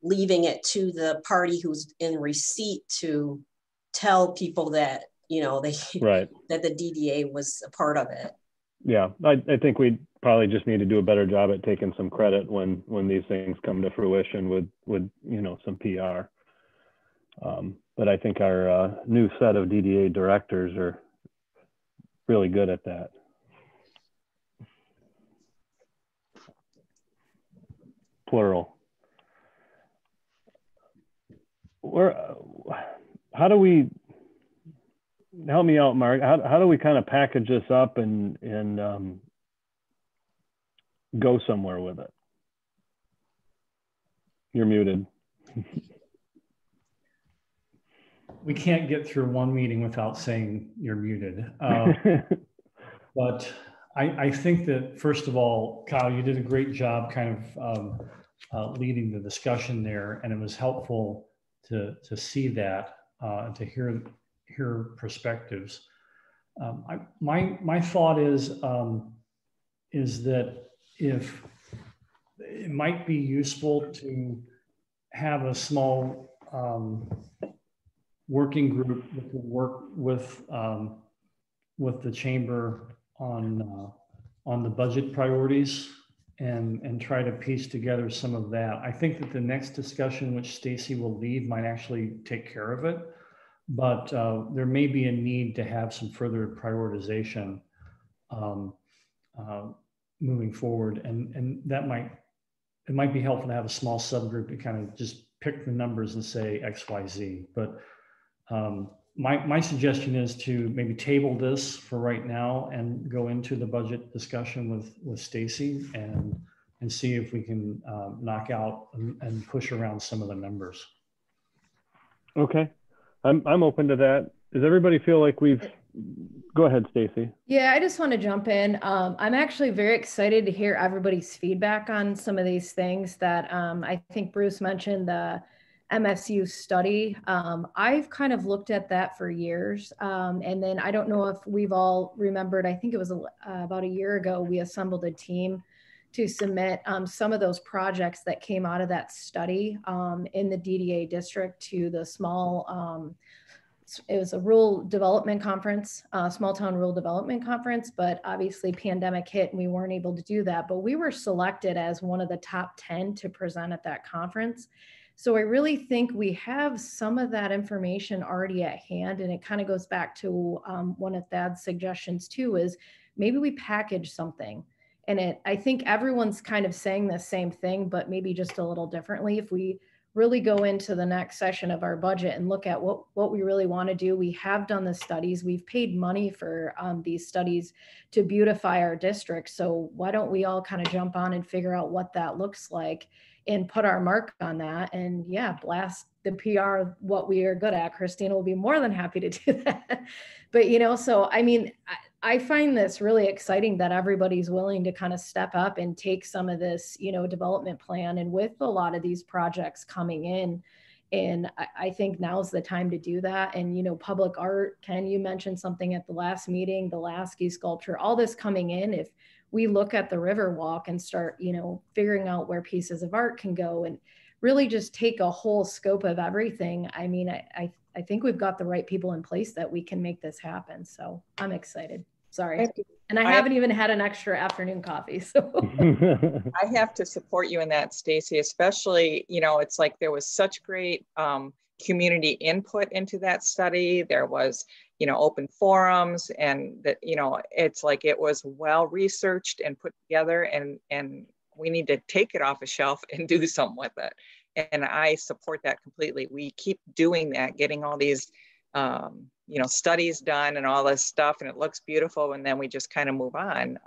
leaving it to the party who's in receipt to tell people that, you know, they right. that the DDA was a part of it. Yeah, I think we probably just need to do a better job at taking some credit when these things come to fruition with you know, some PR. But I think our new set of DDA directors are really good at that. Plural. How do we, help me out, Mark, how do we kind of package this up and go somewhere with it? You're muted. We can't get through one meeting without saying you're muted. But I think that, first of all, Kyle, you did a great job kind of leading the discussion there, and it was helpful to see that and to hear perspectives. My thought is that if it might be useful to have a small working group that could work with the chamber on the budget priorities and try to piece together some of that. I think that the next discussion, which Stacy will lead, might actually take care of it, but there may be a need to have some further prioritization moving forward, and that it might be helpful to have a small subgroup to kind of just pick the numbers and say X, Y, Z. But my suggestion is to maybe table this for right now and go into the budget discussion with Stacy and see if we can knock out and push around some of the numbers. Okay, I'm open to that. Does everybody feel like we've? Go ahead, Stacy. Yeah, I just want to jump in. I'm actually very excited to hear everybody's feedback on some of these things that I think Bruce mentioned, the MSU study. I've kind of looked at that for years. And then I don't know if we've all remembered, I think it was about a year ago, we assembled a team to submit some of those projects that came out of that study in the DDA district to the small, it was a rural development conference, small town rural development conference, but obviously pandemic hit and we weren't able to do that. But we were selected as one of the top 10 to present at that conference. So I really think we have some of that information already at hand. And it kind of goes back to one of Thad's suggestions too, is maybe we package something. And I think everyone's kind of saying the same thing, but maybe just a little differently. If we really go into the next session of our budget and look at what we really want to do. We have done the studies. We've paid money for these studies to beautify our district. So why don't we all kind of jump on and figure out what that looks like and put our mark on that, and yeah, blast the PR, what we are good at. Christina will be more than happy to do that. But, you know, so, I mean, I find this really exciting that everybody's willing to kind of step up and take some of this, you know, development plan. And with a lot of these projects coming in, and I think now's the time to do that. And, you know, public art, Ken, you mentioned something at the last meeting, the Lasky sculpture, all this coming in. If we look at the Riverwalk and start, you know, figuring out where pieces of art can go and really just take a whole scope of everything. I mean, I think we've got the right people in place that we can make this happen. So I'm excited. Sorry. And I haven't even had an extra afternoon coffee. So I have to support you in that, Stacy, especially, you know, it's like there was such great community input into that study. There was, you know, open forums, and that, you know, it's like it was well researched and put together, and we need to take it off a shelf and do something with it. And I support that completely. We keep doing that, getting all these, you know, studies done and all this stuff, and it looks beautiful, and then we just kind of move on.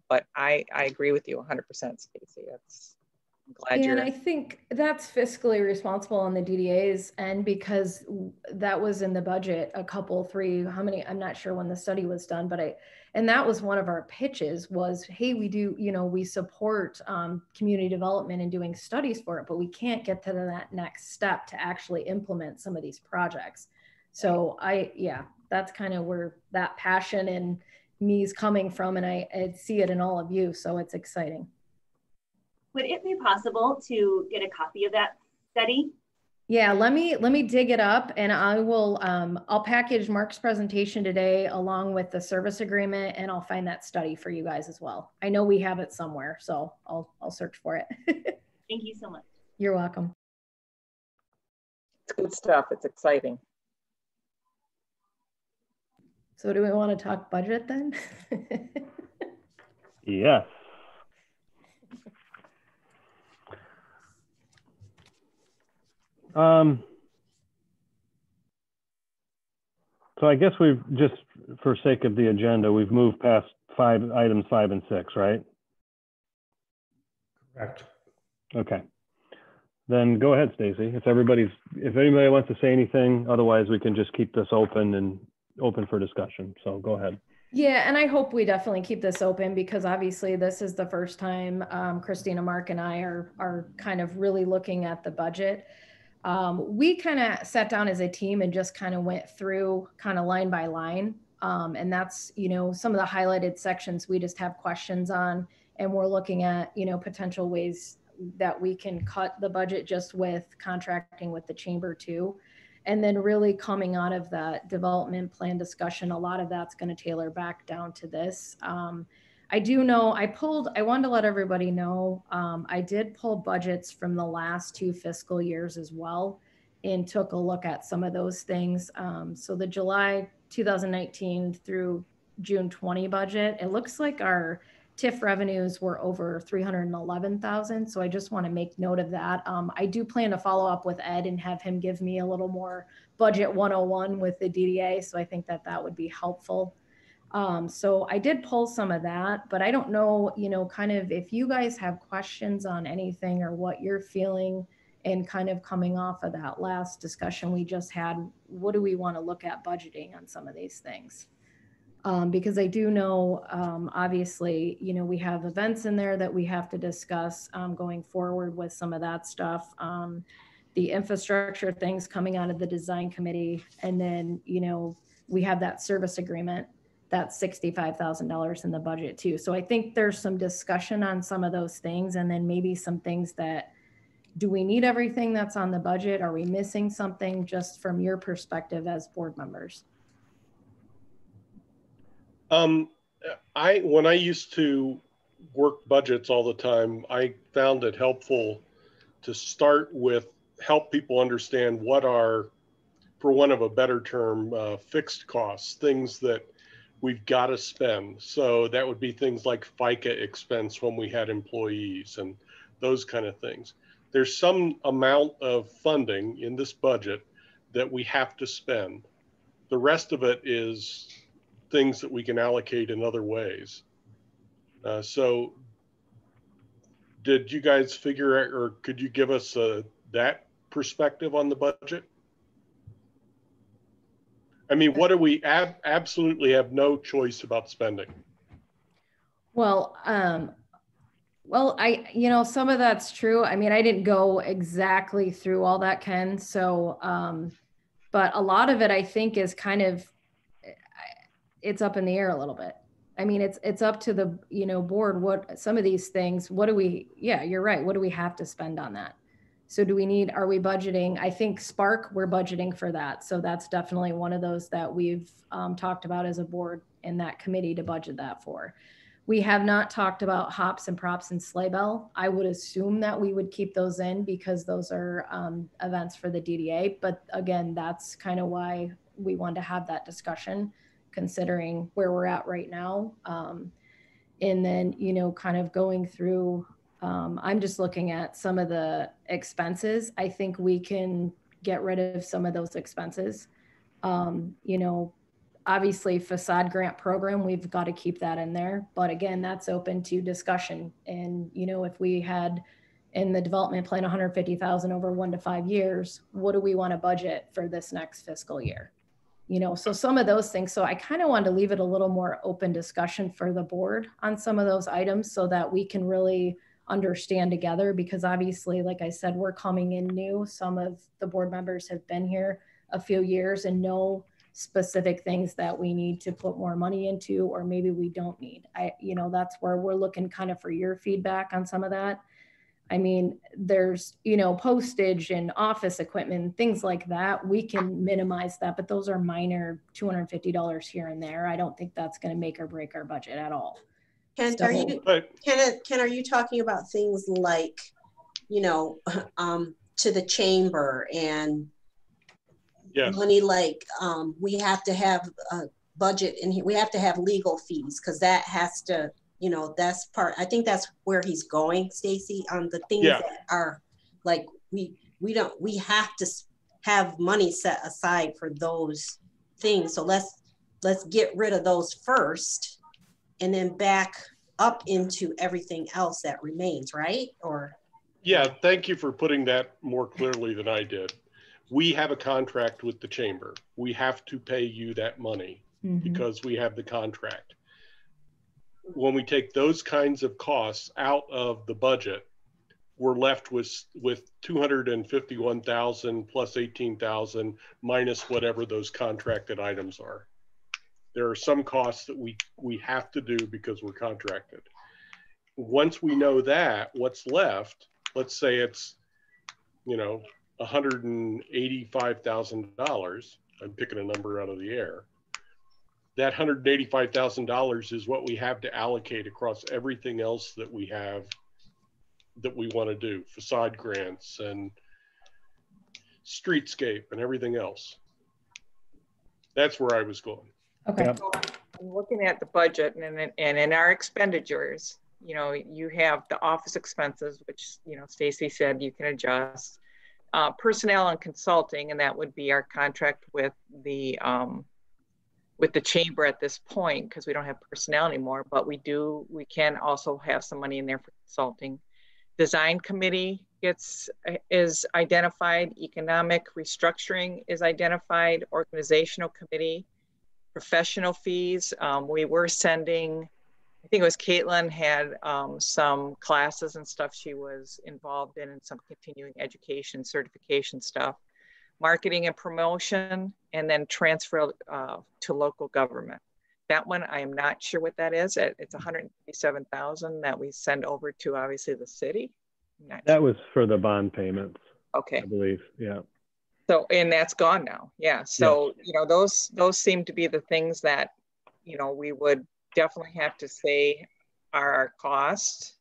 But I agree with you 100%, Stacy. I'm glad and I think that's fiscally responsible on the DDA's end, because that was in the budget, how many, I'm not sure when the study was done, but and that was one of our pitches was, hey, we do, you know, we support community development and doing studies for it, but we can't get to that next step to actually implement some of these projects. So that's kind of where that passion and me is coming from. And I see it in all of you. So it's exciting. Would it be possible to get a copy of that study? Yeah, let me dig it up, and I will, I'll package Mark's presentation today along with the service agreement, and I'll find that study for you guys as well. I know we have it somewhere, so I'll search for it. Thank you so much. You're welcome. It's good stuff. It's exciting. So do we want to talk budget then? Yes. So I guess we've just, for sake of the agenda, we've moved past items 5 and 6, right? Correct. Okay. Then go ahead, Stacy. If anybody wants to say anything, otherwise we can just keep this open for discussion. So go ahead. Yeah, and I hope we definitely keep this open, because obviously this is the first time Christina, Mark, and I are kind of really looking at the budget. We kind of sat down as a team and just kind of went through kind of line by line. And that's, you know, some of the highlighted sections we just have questions on, and we're looking at, you know, potential ways that we can cut the budget just with contracting with the chamber too. And then really coming out of that development plan discussion, a lot of that's going to tailor back down to this. I do know I wanted to let everybody know, I did pull budgets from the last 2 fiscal years as well and took a look at some of those things. So the July 2019 through June 20 budget, it looks like our TIF revenues were over 311,000. So I just want to make note of that. I do plan to follow up with Ed and have him give me a little more budget 101 with the DDA. So I think that would be helpful. So I did pull some of that, but I don't know, kind of if you guys have questions on anything or what you're feeling and kind of coming off of that last discussion we just had, what do we want to look at budgeting on some of these things? Because I do know, obviously, we have events in there that we have to discuss going forward with some of that stuff. The infrastructure things coming out of the design committee. And then, we have that service agreement, that's $65,000 in the budget too. So I think there's some discussion on some of those things, and then maybe some things that, do we need everything that's on the budget? Are we missing something, just from your perspective as board members? When I used to work budgets all the time, I found it helpful to start with help people understand what are, for want of a better term, fixed costs, things that we've got to spend. So that would be things like FICA expense when we had employees and those kind of things. There's some amount of funding in this budget that we have to spend. The rest of it is things that we can allocate in other ways. So did you guys figure out, or could you give us that perspective on the budget? I mean, what do we absolutely have no choice about spending? Well, some of that's true. I mean, I didn't go exactly through all that, Ken. So, but a lot of it, I think, is kind of, it's up in the air a little bit. I mean, it's up to the, board, what some of these things, yeah, you're right. What do we have to spend on that? So are we budgeting? I think Spark, we're budgeting for that. So that's definitely one of those that we've talked about as a board in that committee to budget that for. We have not talked about hops and props and sleigh bell. I would assume that we would keep those in because those are events for the DDA. But again, that's kind of why we wanted to have that discussion, considering where we're at right now. And then, kind of going through, I'm just looking at some of the expenses. I think we can get rid of some of those expenses. Obviously facade grant program, we've got to keep that in there. But again, that's open to discussion. And, if we had in the development plan, 150,000 over 1 to 5 years, what do we want to budget for this next fiscal year? So some of those things. So I kind of wanted to leave it a little more open discussion for the board on some of those items so that we can really understand together, because obviously, like I said, we're coming in new. Some of the board members have been here a few years and know specific things that we need to put more money into, or maybe we don't need. That's where we're looking kind of for your feedback on some of that. I mean, there's, postage and office equipment and things like that. We can minimize that, but those are minor, $250 here and there. I don't think that's going to make or break our budget at all. Ken, So, are you talking about things like, to the chamber and yes, money like we have to have a budget in here. We have to have legal fees because that has to, that's part. I think that's where he's going, Stacy, on the things that are like we have to have money set aside for those things. So let's get rid of those first, and then back up into everything else that remains, right? Or yeah, thank you for putting that more clearly than I did. We have a contract with the chamber. We have to pay you that money because we have the contract. When we take those kinds of costs out of the budget, we're left with 251,000 plus 18,000 minus whatever those contracted items are. There are some costs that we have to do because we're contracted. Once we know that, what's left, let's say it's, $185,000, I'm picking a number out of the air. that $185,000 is what we have to allocate across everything else that we have that we want to do, facade grants and streetscape and everything else. That's where I was going. Okay. Yep. I'm looking at the budget and in our expenditures, you know, you have the office expenses, which, you know, Stacy said you can adjust. Personnel and consulting, and that would be our contract with the chamber at this point, because we don't have personnel anymore, but we can also have some money in there for consulting. Design committee is identified, economic restructuring is identified, organizational committee, professional fees. We were sending, I think it was Caitlin had some classes and stuff she was involved in, and some continuing education, certification stuff. Marketing and promotion, and then transfer to local government. That one, I am not sure what that is. It's $137,000 that we send over to obviously the city. That was for the bond payments. Okay. I believe, yeah. So, and that's gone now. Yeah. So, you know, those seem to be the things that, you know, we would definitely have to say are our cost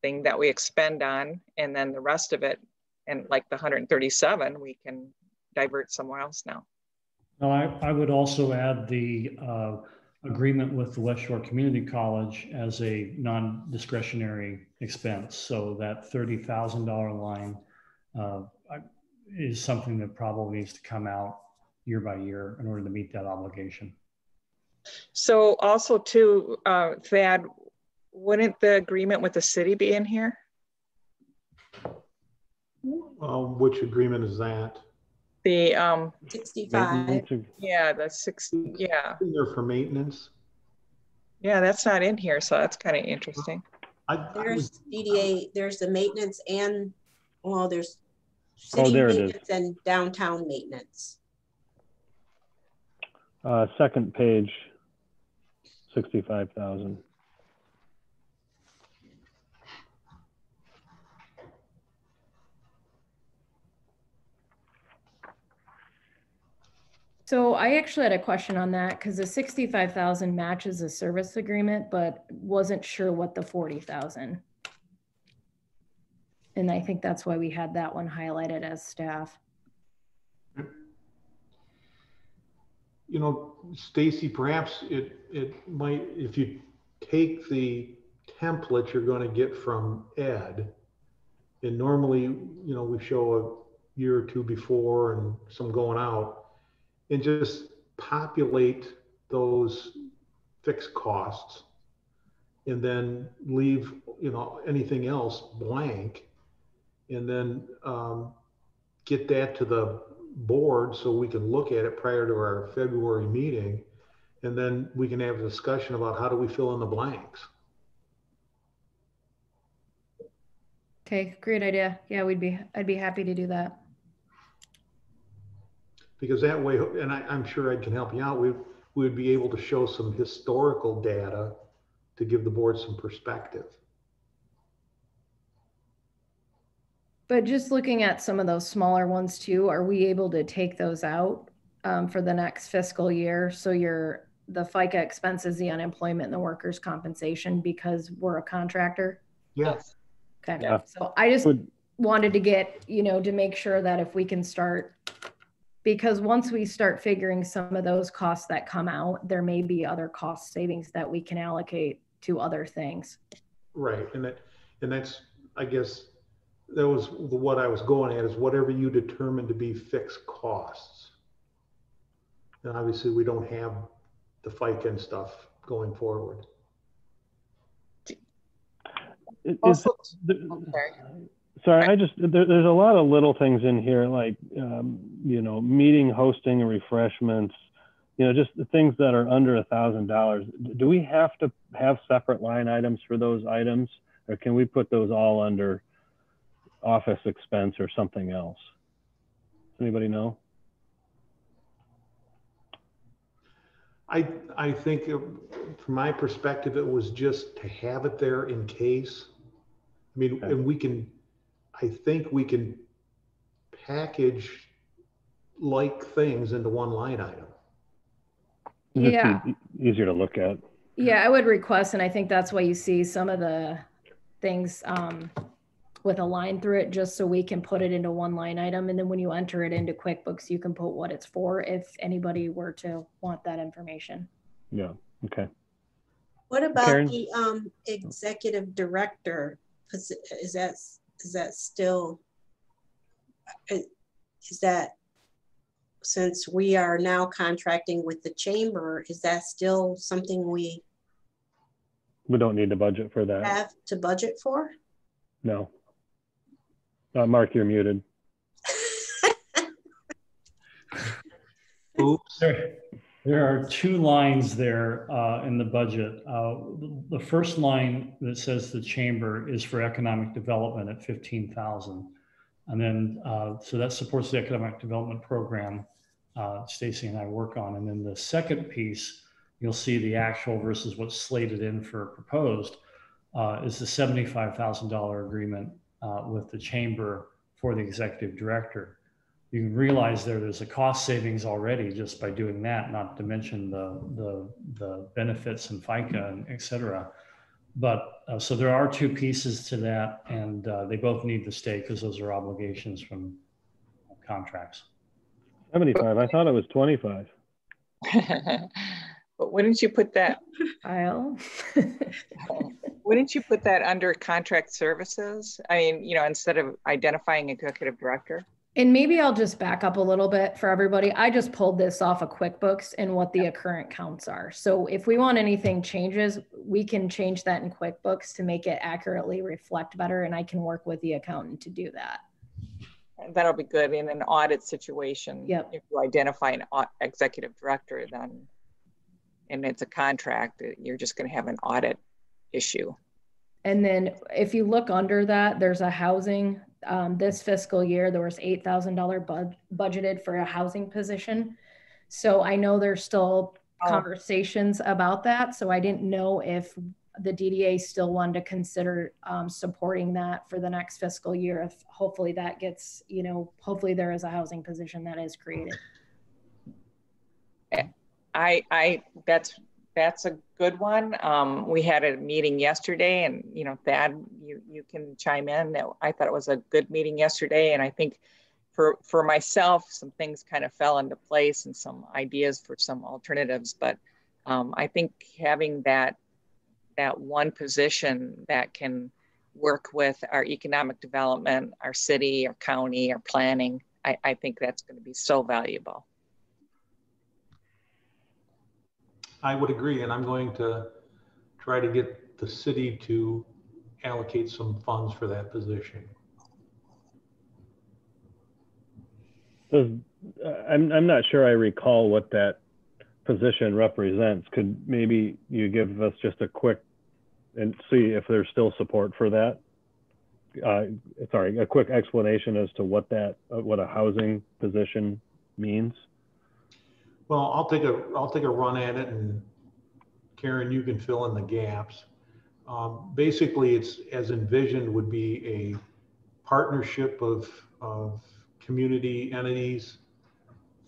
thing that we expend on, and then the rest of it, and like the 137, we can divert somewhere else now. No, I would also add the agreement with the West Shore Community College as a non-discretionary expense. So that $30,000 line is something that probably needs to come out year by year in order to meet that obligation. So also too, Thad, wouldn't the agreement with the city be in here? Which agreement is that? The 65. Yeah, the 60. Yeah. There for maintenance. Yeah, that's not in here, so that's kind of interesting. There's DDA. There's the maintenance and there's city maintenance and downtown maintenance. Second page, 65,000. So I actually had a question on that because the 65,000 matches a service agreement, but wasn't sure what the 40,000. And I think that's why we had that one highlighted as staff. You know, Stacy, perhaps it might, if you take the template you're going to get from Ed, and normally, you know, we show a year or two before and some going out, and just populate those fixed costs, and then leave, you know, anything else blank, and then get that to the board so we can look at it prior to our February meeting, and then we can have a discussion about how do we fill in the blanks. Okay, great idea. Yeah, I'd be happy to do that. Because that way, and I'm sure I can help you out, we would be able to show some historical data to give the board some perspective. But just looking at some of those smaller ones too, are we able to take those out for the next fiscal year? So the FICA expenses, the unemployment, and the workers' compensation, because we're a contractor? Yes. Okay. Yeah. So I just wanted to get, you know, to make sure that if we can start, because once we start figuring some of those costs that come out, there may be other cost savings that we can allocate to other things. Right. And that's, I guess, that was what I was going at, is whatever you determine to be fixed costs. And obviously we don't have the FICA and stuff going forward. Sorry, there's a lot of little things in here, like, you know, meeting, hosting, and refreshments, you know, just the things that are under $1,000. Do we have to have separate line items for those items, or can we put those all under office expense or something else? Anybody know? I think from my perspective, it was just to have it there in case. I mean, okay. And I think we can package like things into one line item. Yeah. easier to look at. Yeah, I would request, and I think that's why you see some of the things with a line through it, just so we can put it into one line item. And then when you enter it into QuickBooks, you can put what it's for if anybody were to want that information. Yeah, okay. What about Karen? the executive director? Is that still, is that, since we are now contracting with the chamber, is that still something we don't need to budget for that. Have to budget for? No. Mark, you're muted. Oops. There are two lines there in the budget. The first line that says the chamber is for economic development at 15,000. And then, so that supports the economic development program Stacy and I work on. And then the second piece, you'll see the actual versus what's slated in for proposed is the $75,000 agreement with the chamber for the executive director. You can realize there's a cost savings already just by doing that, not to mention the benefits and FICA and et cetera. But so there are two pieces to that, and they both need to stay because those are obligations from contracts. 75, I thought it was 25. But wouldn't you put that, Kyle? wouldn't you put that under contract services? I mean, you know, instead of identifying executive director? And maybe I'll just back up a little bit for everybody. I just pulled this off of QuickBooks and what the current counts are. So if we want anything changes, we can change that in QuickBooks to make it accurately reflect better. And I can work with the accountant to do that. That'll be good in an audit situation. Yep. If you identify an executive director, then, and it's a contract, you're just going to have an audit issue. And then if you look under that, there's a housing, this fiscal year, there was $8,000 budgeted for a housing position. So I know there's still conversations about that. So I didn't know if the DDA still wanted to consider supporting that for the next fiscal year. If hopefully that gets, you know, hopefully there is a housing position that is created. That's a good one. We had a meeting yesterday, and you know, Thad, you can chime in. I thought it was a good meeting yesterday, and I think for myself, some things kind of fell into place and some ideas for some alternatives. But I think having that one position that can work with our economic development, our city, our county, our planning, I think that's going to be so valuable. I would agree, and I'm going to try to get the city to allocate some funds for that position. I'm not sure I recall what that position represents. Could maybe you give us just a quick and see if there's still support for that? Sorry, a quick explanation as to what a housing position means. Well, I'll take a run at it, and Karen, you can fill in the gaps. Basically, it's as envisioned would be a partnership of community entities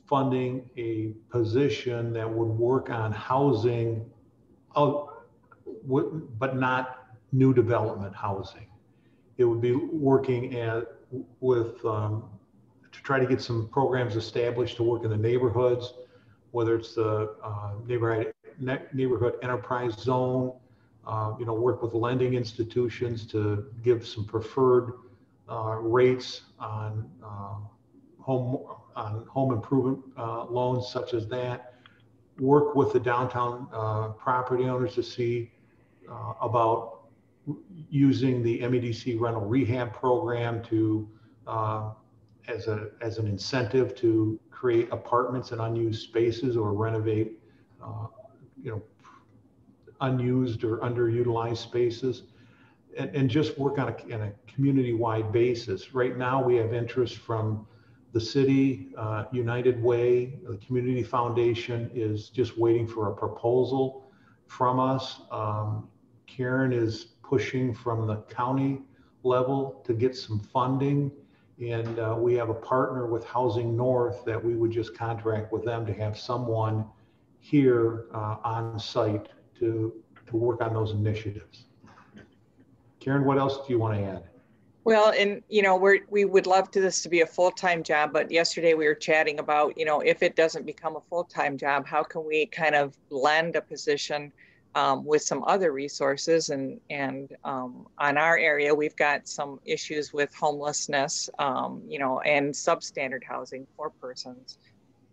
funding a position that would work on housing, but not new development housing. It would be working to try to get some programs established to work in the neighborhoods, whether it's the neighborhood enterprise zone, you know, work with lending institutions to give some preferred rates on home improvement loans such as that. Work with the downtown property owners to see about using the MEDC rental rehab program to as an incentive to create apartments in unused spaces or renovate you know, unused or underutilized spaces, and just work on a community-wide basis. Right now we have interest from the city, United Way, the Community Foundation is just waiting for a proposal from us. Karen is pushing from the county level to get some funding. And we have a partner with Housing North that we would just contract with them to have someone here on site to work on those initiatives. Karen, what else do you want to add? Well, and we would love this to be a full-time job, but yesterday we were chatting about, if it doesn't become a full-time job, how can we kind of blend a position with some other resources? And on our area, we've got some issues with homelessness, and substandard housing for persons.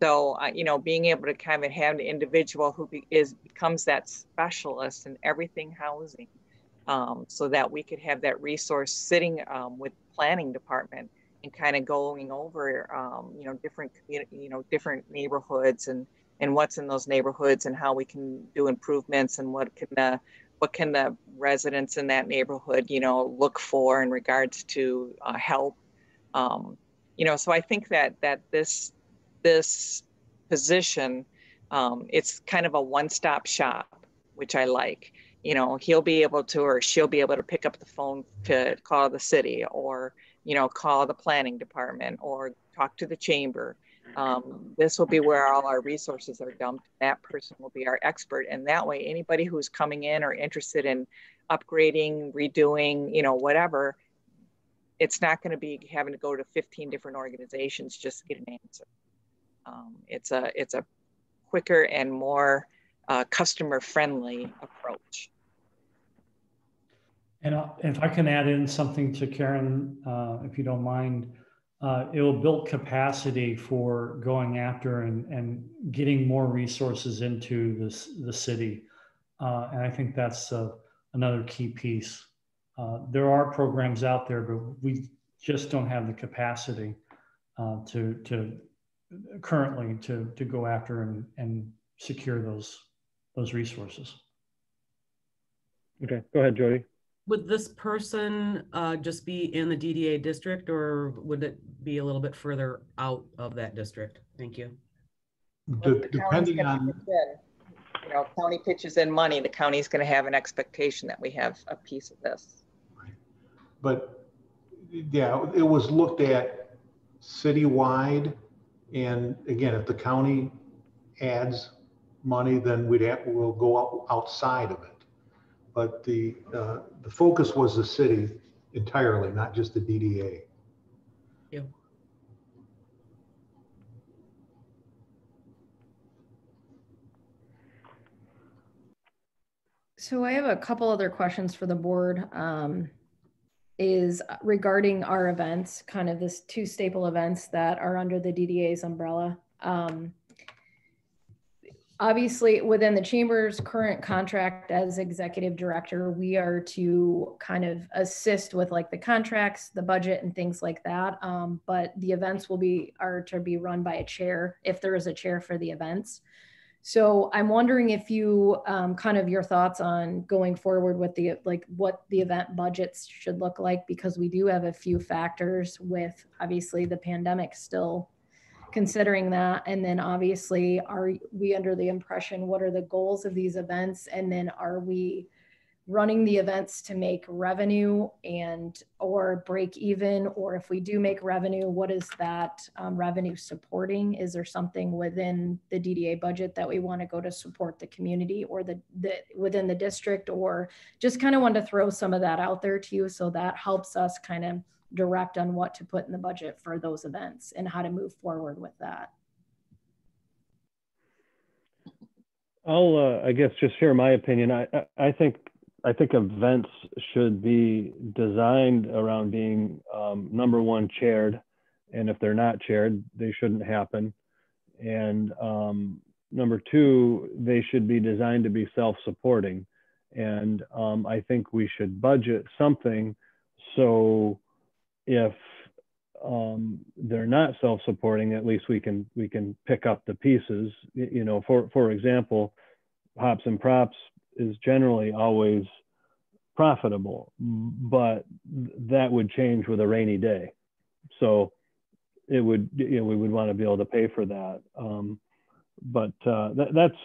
So, being able to kind of have an individual who becomes that specialist in everything housing. So that we could have that resource sitting with planning department and kind of going over, different community, different neighborhoods and what's in those neighborhoods and how we can do improvements and what can the residents in that neighborhood, look for in regards to help. So I think that this position, it's kind of a one-stop shop, which I like. He'll be able to, or she'll be able to pick up the phone to call the city or, call the planning department or talk to the chamber. This will be where all our resources are dumped. That person will be our expert. And that way, anybody who's coming in or interested in upgrading, redoing, whatever, it's not going to be having to go to 15 different organizations just to get an answer. It's a quicker and more customer-friendly approach. And if I can add in something to Karen, if you don't mind, it will build capacity for going after and getting more resources into the city. And I think that's another key piece. There are programs out there, but we just don't have the capacity to currently to go after and secure those resources. Okay, go ahead, Jody. Would this person just be in the DDA district, or would it be a little bit further out of that district? Thank you. Depending on, county pitches in money, the county's going to have an expectation that we have a piece of this. But yeah, it was looked at citywide, and again, if the county adds money, then we'll go outside of it. But the focus was the city entirely, not just the DDA. Yeah. So I have a couple other questions for the board. Is regarding our events, kind of this 2 staple events that are under the DDA's umbrella. Obviously, within the chamber's current contract as executive director, we are to kind of assist with like the contracts, the budget, and things like that. But the events are to be run by a chair, if there is a chair for the events. So I'm wondering if you kind of your thoughts on going forward with what the event budgets should look like, because we do have a few factors with obviously the pandemic still considering that. And then obviously, are we under the impression, what are the goals of these events? And then are we running the events to make revenue or break even? Or if we do make revenue, what is that revenue supporting? Is there something within the DDA budget that we want to go to support the community or the within the district? Or just kind of want to throw some of that out there to you, so that helps us kind of direct on what to put in the budget for those events and how to move forward with that. I'll, I guess, just share my opinion. I think events should be designed around being number one, chaired, and if they're not chaired, they shouldn't happen. And number two, they should be designed to be self-supporting. And I think we should budget something so if they're not self-supporting, at least we can pick up the pieces. You know, for example, Hops and Props is generally always profitable, but that would change with a rainy day. So it would, we would want to be able to pay for that. But that's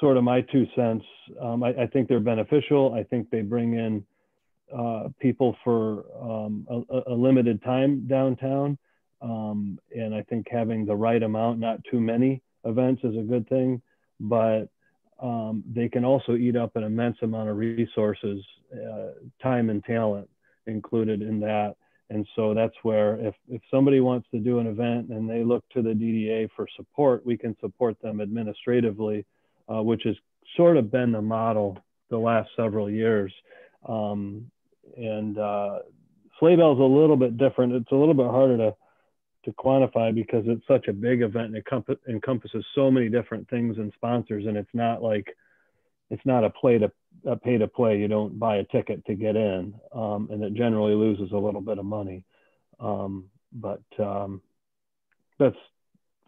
sort of my 2 cents. I think they're beneficial. I think they bring in people for a limited time downtown. And I think having the right amount, not too many events, is a good thing. but they can also eat up an immense amount of resources, time and talent included in that. And so that's where if somebody wants to do an event and they look to the DDA for support, we can support them administratively, which has sort of been the model the last several years. Sleigh Bell's a little bit different. It's a little bit harder to quantify because it's such a big event and it encompasses so many different things and sponsors, and it's not a pay to play. You don't buy a ticket to get in, and it generally loses a little bit of money. But that's,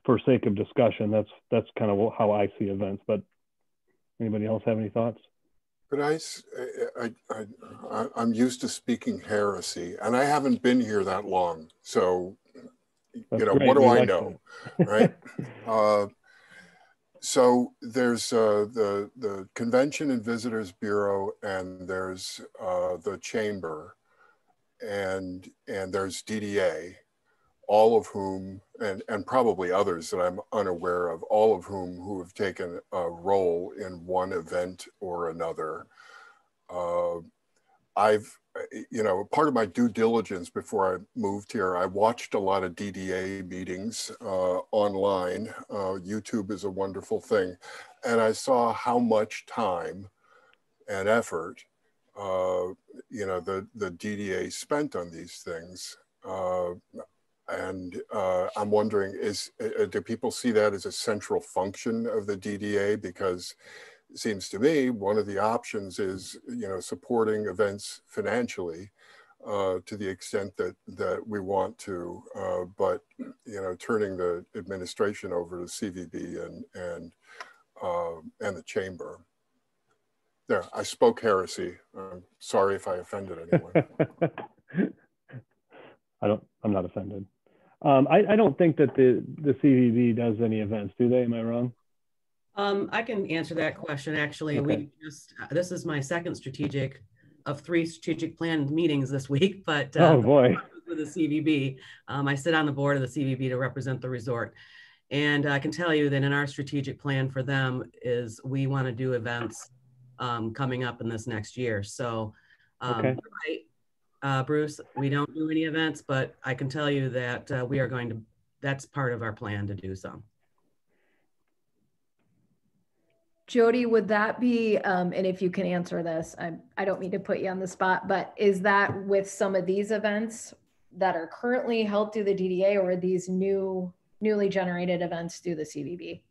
for sake of discussion, that's kind of how I see events. But anybody else have any thoughts? But I'm used to speaking heresy, and I haven't been here that long, so That's you know, great. what do We I like know, that. right? So there's the Convention and Visitors Bureau, and there's the Chamber, and there's DDA, all of whom, and probably others that I'm unaware of, all of who have taken a role in one event or another. You know, part of my due diligence before I moved here, I watched a lot of DDA meetings online. YouTube is a wonderful thing. And I saw how much time and effort, you know, the DDA spent on these things. I'm wondering, do people see that as a central function of the DDA? Because it seems to me one of the options is, you know, supporting events financially to the extent that we want to, but, you know, turning the administration over to CVB and the Chamber. There, I spoke heresy. I'm sorry if I offended anyone. I'm not offended. I don't think that the CVB does any events, do they? Am I wrong? I can answer that question. Actually, Okay. this is my second of 3 strategic plan meetings this week, but Oh boy, with the CVB, I sit on the board of the CVB to represent the resort, and I can tell you that in our strategic plan for them is we want to do events coming up in this next year. So, okay. Bruce, we don't do any events, but I can tell you that we are going to. That's part of our plan to do so. Jody, would that be, and if you can answer this, I don't mean to put you on the spot, but is that with some of these events that are currently held through the DDA, or are these newly generated events through the CVB?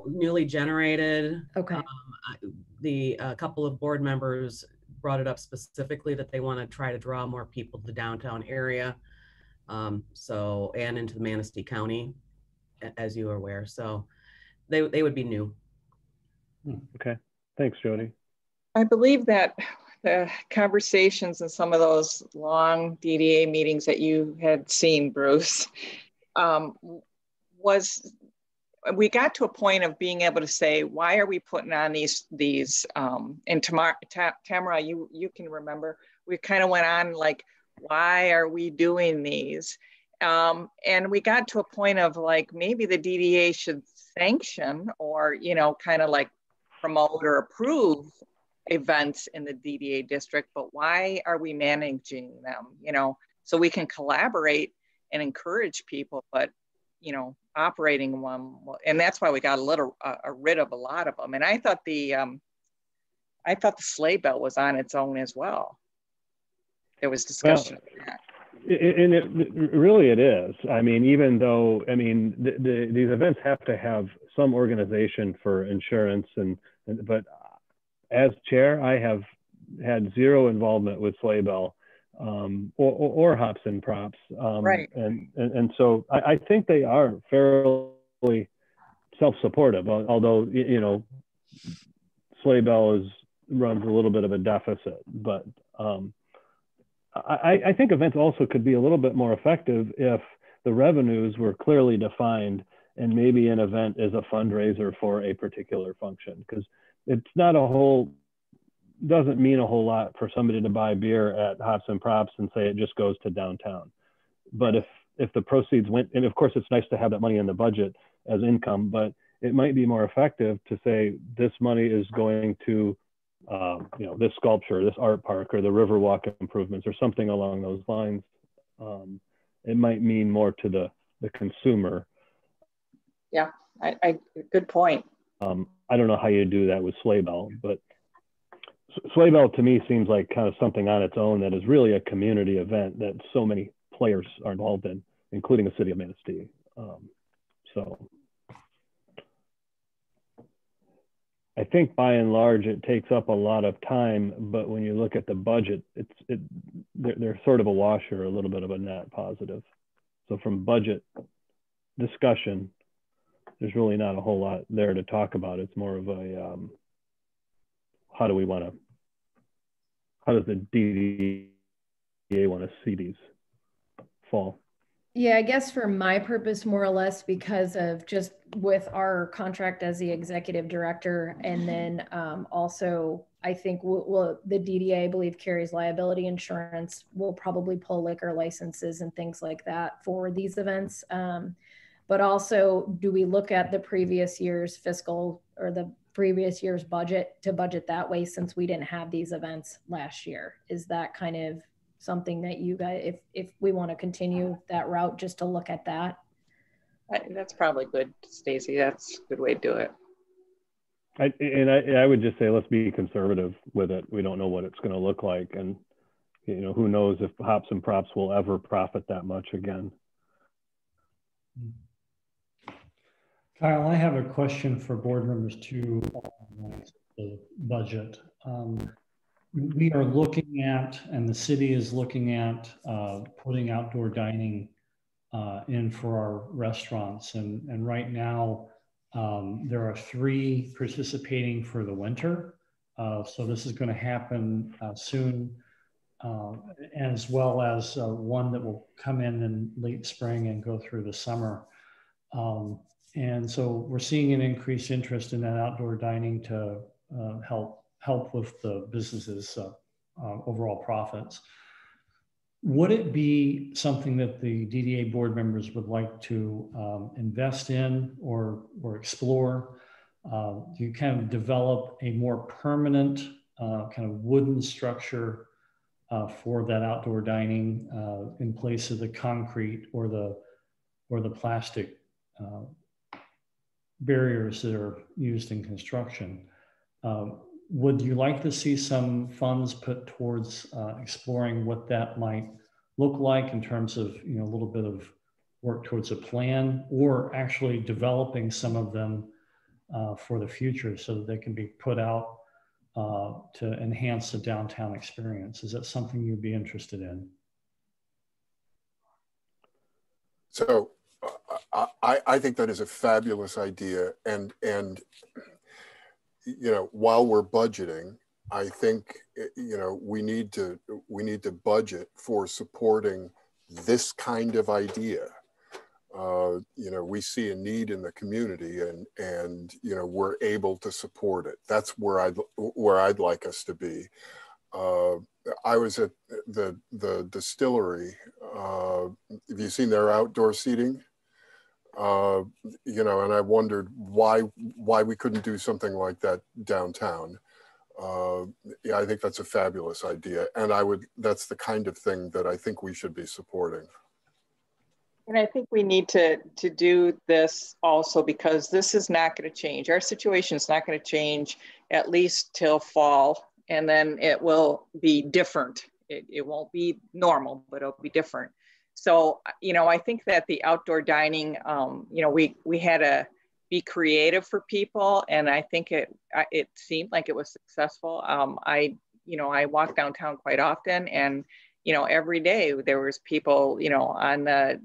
Newly generated. Okay. The couple of board members brought it up specifically that they want to try to draw more people to the downtown area. And into the Manistee County, as you are aware. So they would be new. Okay, thanks, Jody. I believe that the conversations in some of those long DDA meetings that you had seen, Bruce, we got to a point of being able to say, why are we putting on these and Tamara, you can remember, we kind of went on like, why are we doing these? And we got to a point of like, maybe the DDA should sanction or, you know, kind of like promote or approve events in the DDA district, but why are we managing them? You know, so we can collaborate and encourage people, but, you know, operating one, and that's why we got rid of a lot of them. And I thought the sleigh bell was on its own as well. There was discussion. Well, and it really it is. I mean, even though, I mean, these events have to have some organization for insurance, but as chair, I have had zero involvement with sleigh bell or hops and props. Right. And so I think they are fairly self-supportive, although, you know, sleigh bell runs a little bit of a deficit, but I think events also could be a little bit more effective if the revenues were clearly defined and maybe an event is a fundraiser for a particular function, because it's not doesn't mean a whole lot for somebody to buy beer at Hops and Props and say it just goes to downtown. But if the proceeds went, and of course it's nice to have that money in the budget as income, but it might be more effective to say this money is going to, this sculpture, this art park, or the Riverwalk improvements, or something along those lines. It might mean more to the consumer. Yeah, I good point. I don't know how you do that with Sleigh Bell, but Sleigh Bell to me seems like kind of something on its own that is really a community event that so many players are involved in, including the city of Manistee. So I think by and large it takes up a lot of time, but when you look at the budget, they're sort of a wash or a little bit of a net positive. So from budget discussion, there's really not a whole lot there to talk about. It's more of a how does the DDA want to see these fall? Yeah, I guess for my purpose, more or less, because of just with our contract as the executive director, and then also I think the DDA, I believe, carries liability insurance. We'll probably pull liquor licenses and things like that for these events. But also, do we look at the previous year's fiscal or the previous year's budget to budget that way, since we didn't have these events last year? Is that kind of something that you guys, if we want to continue that route, just to look at that? That's probably good, Stacy. That's a good way to do it. I would just say, let's be conservative with it. We don't know what it's going to look like. And, who knows if Hops and Props will ever profit that much again. Kyle, I have a question for board members too on the budget. We are looking at, and the city is looking at, putting outdoor dining in for our restaurants. And right now, there are 3 participating for the winter. So this is going to happen soon, as well as one that will come in late spring and go through the summer. And so we're seeing an increased interest in that outdoor dining to help with the business's overall profits. Would it be something that the DDA board members would like to invest in or explore? Do you kind of develop a more permanent kind of wooden structure for that outdoor dining in place of the concrete or the plastic barriers that are used in construction? Would you like to see some funds put towards exploring what that might look like in terms of, a little bit of work towards a plan, or actually developing some of them for the future so that they can be put out to enhance the downtown experience? Is that something you'd be interested in? So I think that is a fabulous idea. And while we're budgeting, I think, we need to budget for supporting this kind of idea. We see a need in the community, and we're able to support it. That's where I'd like us to be. I was at the distillery. Have you seen their outdoor seating? And I wondered why we couldn't do something like that downtown. Yeah, I think that's a fabulous idea, and that's the kind of thing that I think we should be supporting. And I think we need to do this also because this is not going to change. Our situation is not going to change at least till fall, and then it will be different. It won't be normal, but it'll be different. So, I think that the outdoor dining, we had to be creative for people, and I think it seemed like it was successful. I walk downtown quite often, and every day there was people, on the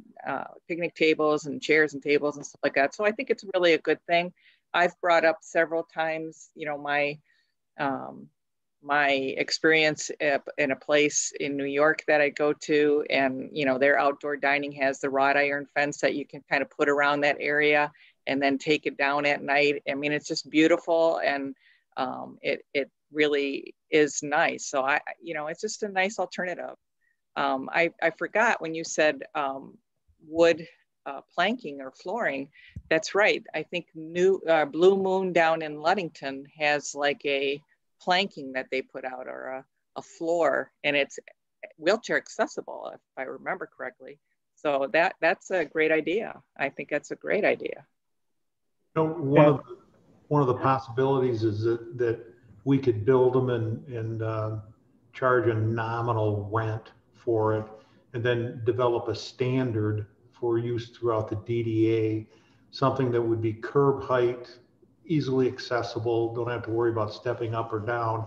picnic tables and chairs and tables and stuff like that. So I think it's really a good thing. I've brought up several times, my experience in a place in New York that I go to, and their outdoor dining has the wrought iron fence that you can kind of put around that area and then take it down at night. I mean, it's just beautiful, and it really is nice. So it's just a nice alternative. I forgot when you said wood planking or flooring, that's right. I think Blue Moon down in Ludington has like a planking that they put out, or a floor, and it's wheelchair accessible, if I remember correctly. So that's a great idea. I think that's a great idea. You know, one of the possibilities is that we could build them and charge a nominal rent for it, and then develop a standard for use throughout the DDA, something that would be curb height, easily accessible, don't have to worry about stepping up or down,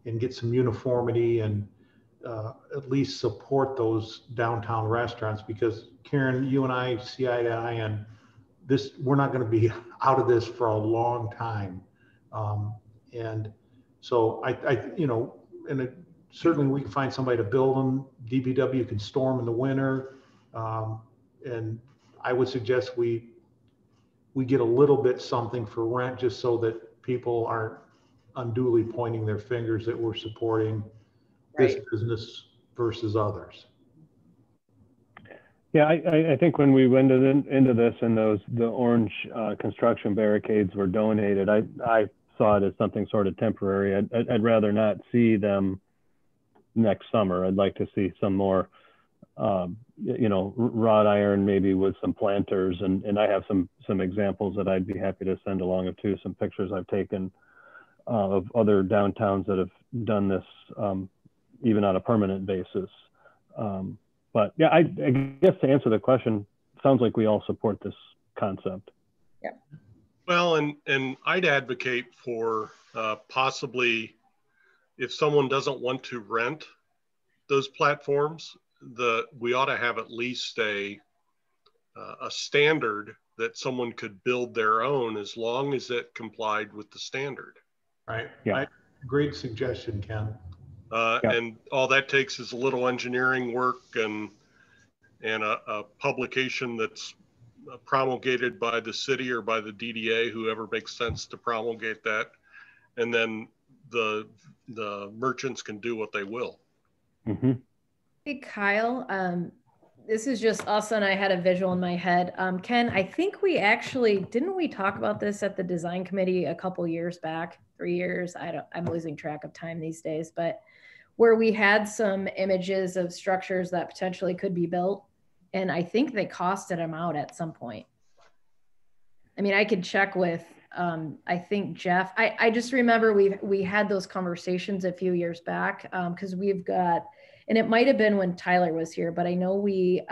and get some uniformity and at least support those downtown restaurants. Because Karen, you and I see eye to eye, and this, we're not going to be out of this for a long time. And so you know, and certainly we can find somebody to build them. DPW can store them in the winter. And I would suggest we get a little bit something for rent, just so that people aren't unduly pointing their fingers that we're supporting this business versus others. Yeah, I think when we went into this and the orange construction barricades were donated, I saw it as something sort of temporary. I'd rather not see them next summer. I'd like to see some more, you know, wrought iron, maybe with some planters, and I have some examples that I'd be happy to send along of too, some pictures I've taken of other downtowns that have done this even on a permanent basis. But yeah, I guess to answer the question, sounds like we all support this concept. Yeah. Well, and I'd advocate for possibly, if someone doesn't want to rent those platforms, we ought to have at least a standard that someone could build their own, as long as it complied with the standard. Right. Yeah. Great suggestion, Ken. And all that takes is a little engineering work and a publication that's promulgated by the city or by the DDA, whoever makes sense to promulgate that. And then the merchants can do what they will. Mm-hmm. Hey, Kyle, this is just us, and I had a visual in my head. Ken, I think we actually, didn't we talk about this at the design committee a couple years back, 3 years? I'm losing track of time these days, but where we had some images of structures that potentially could be built. And I think they costed them out at some point. I mean, I could check with, I think Jeff, I just remember we had those conversations a few years back, because we've got, and it might've been when Tyler was here, but I know we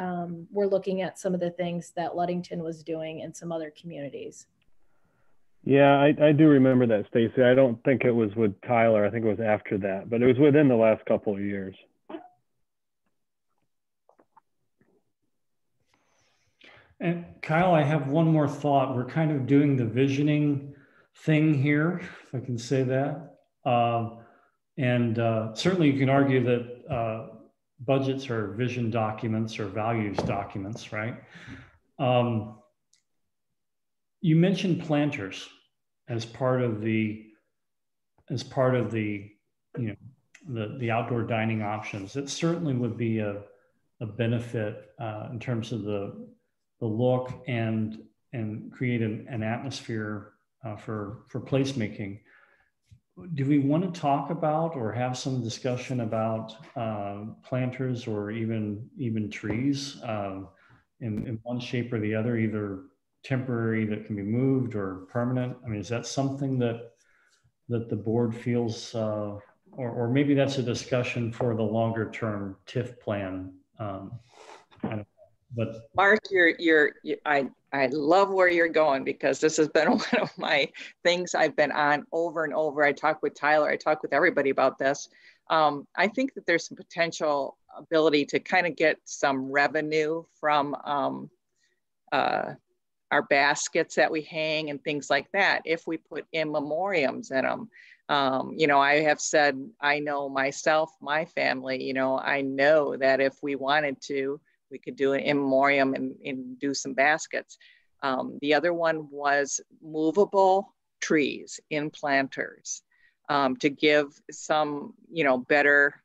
were looking at some of the things that Ludington was doing in some other communities. Yeah, I do remember that, Stacy. I don't think it was with Tyler. I think it was after that, but it was within the last couple of years. And Kyle, I have one more thought. We're kind of doing the visioning thing here, if I can say that. Certainly you can argue that budgets are vision documents or values documents, right? You mentioned planters as part of the you know, the outdoor dining options. It certainly would be a benefit in terms of the look and create an atmosphere for placemaking. Do we want to talk about or have some discussion about planters or even trees in one shape or the other, either temporary that can be moved or permanent? I mean, is that something that the board feels, or maybe that's a discussion for the longer term TIF plan? But Mark, I love where you're going, because this has been one of my things I've been on over and over. I talk with Tyler, I talk with everybody about this. I think that there's some potential ability to kind of get some revenue from our baskets that we hang and things like that, if we put in memoriams in them. You know, I have said, I know myself, my family, you know, I know that if we wanted to, we could do an in memoriam and do some baskets. The other one was movable trees in planters to give some, you know, better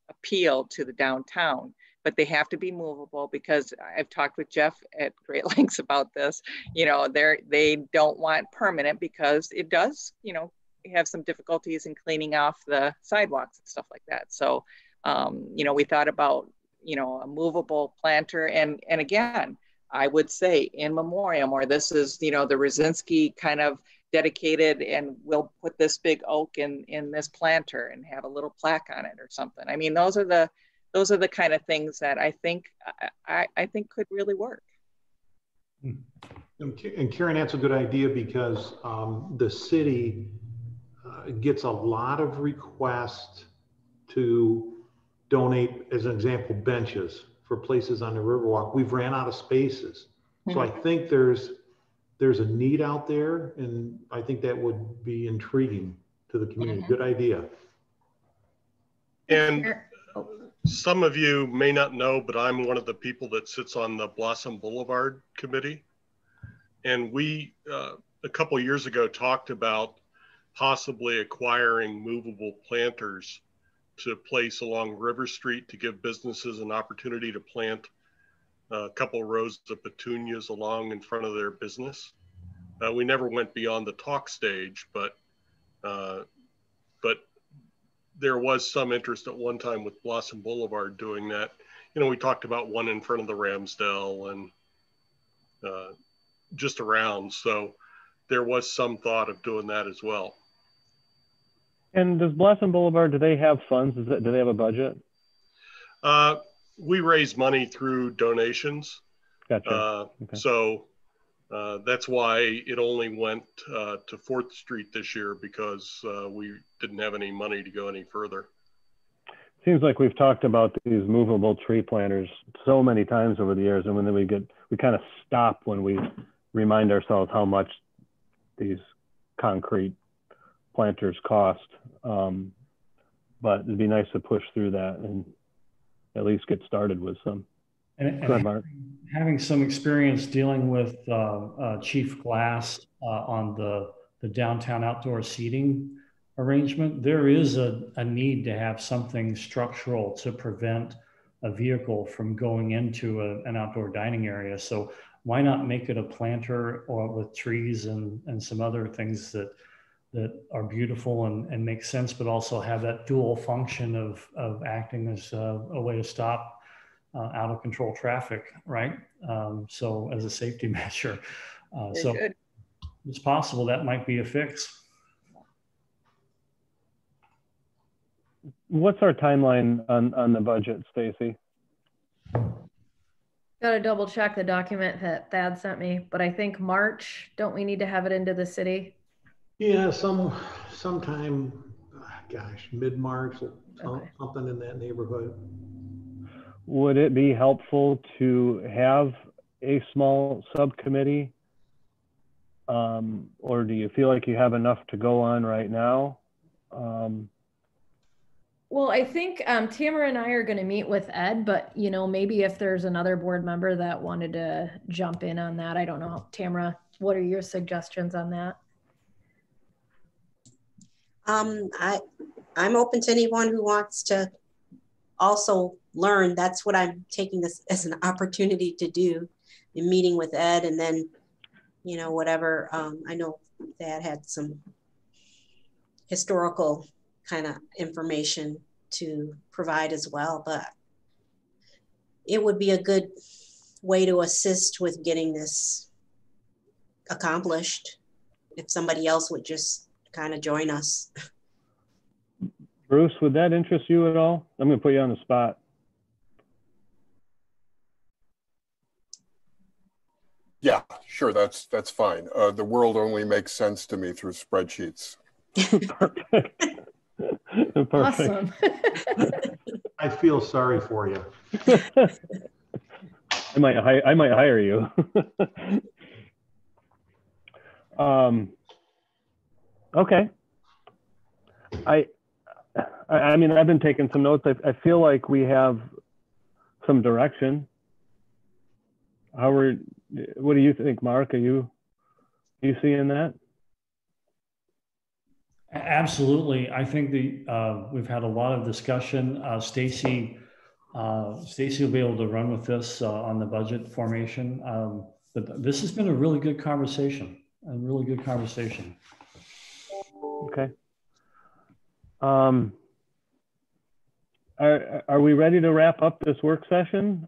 appeal to the downtown. but they have to be movable, because I've talked with Jeff at great lengths about this. You know, they don't want permanent because it does, you know, have some difficulties in cleaning off the sidewalks and stuff like that. So, you know, we thought about, you know, a movable planter. And again, I would say in memoriam, or this is, you know, the Rosinski kind of dedicated, and we'll put this big oak in this planter and have a little plaque on it or something. I mean, those are the kind of things that I think could really work. And Karen, that's a good idea, because the city gets a lot of requests to donate, as an example, benches for places on the Riverwalk. We've ran out of spaces. So I think there's a need out there, and I think that would be intriguing to the community. Good idea. And some of you may not know, but I'm one of the people that sits on the Blossom Boulevard committee. And we, a couple of years ago, talked about possibly acquiring movable planters to place along River Street to give businesses an opportunity to plant a couple rows of petunias along in front of their business. We never went beyond the talk stage, but there was some interest at one time with Blossom Boulevard doing that. You know, we talked about one in front of the Ramsdale and just around. So there was some thought of doing that as well. And does Blossom Boulevard, do they have funds? Do they have a budget? We raise money through donations. Gotcha. Okay. So that's why it only went to 4th Street this year, because we didn't have any money to go any further. Seems like we've talked about these movable tree planters so many times over the years, and then we kind of stop when we remind ourselves how much these concrete planters cost. But it'd be nice to push through that and at least get started with some. And having some experience dealing with Chief Glass on the downtown outdoor seating arrangement, there is a need to have something structural to prevent a vehicle from going into an outdoor dining area. So why not make it a planter, or with trees and some other things that are beautiful and make sense, but also have that dual function of acting as a way to stop out of control traffic, right? So as a safety measure. So good. It's possible that might be a fix. What's our timeline on the budget, Stacy? Got to double check the document that Thad sent me, but I think March, don't we need to have it into the city? Yeah, sometime, gosh, mid-March, something in that neighborhood. Would it be helpful to have a small subcommittee? Or do you feel like you have enough to go on right now? Well, I think Tamara and I are going to meet with Ed, but you know, maybe if there's another board member that wanted to jump in on that, I don't know. Tamara, what are your suggestions on that? I'm open to anyone who wants to also learn. That's what I'm taking this as an opportunity to do, in meeting with Ed, and then, you know, whatever. I know Thad had some historical kind of information to provide as well, but it would be a good way to assist with getting this accomplished if somebody else would just kind of join us. Bruce, would that interest you at all? I'm going to put you on the spot. Yeah, sure. That's fine. The world only makes sense to me through spreadsheets. Perfect. Perfect. Awesome. I feel sorry for you. I might hire you. Okay. I mean, I've been taking some notes. I feel like we have some direction. What do you think, Mark? Are you seeing that? Absolutely. I think we've had a lot of discussion. Stacy Stacy will be able to run with this on the budget formation. But this has been a really good conversation, Okay. Are we ready to wrap up this work session?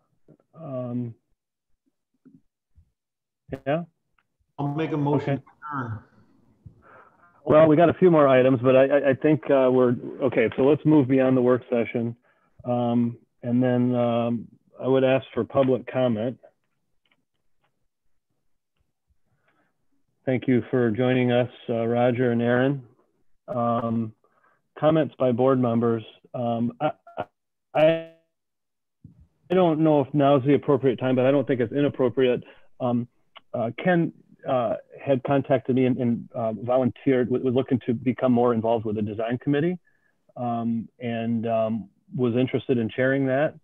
Yeah. I'll make a motion. Okay. Well, we got a few more items, but I think we're okay. So let's move beyond the work session. And then I would ask for public comment. Thank you for joining us, Roger and Aaron. Comments by board members. I don't know if now's the appropriate time, but I don't think it's inappropriate. Ken had contacted me and volunteered, was looking to become more involved with the design committee, and was interested in sharing that.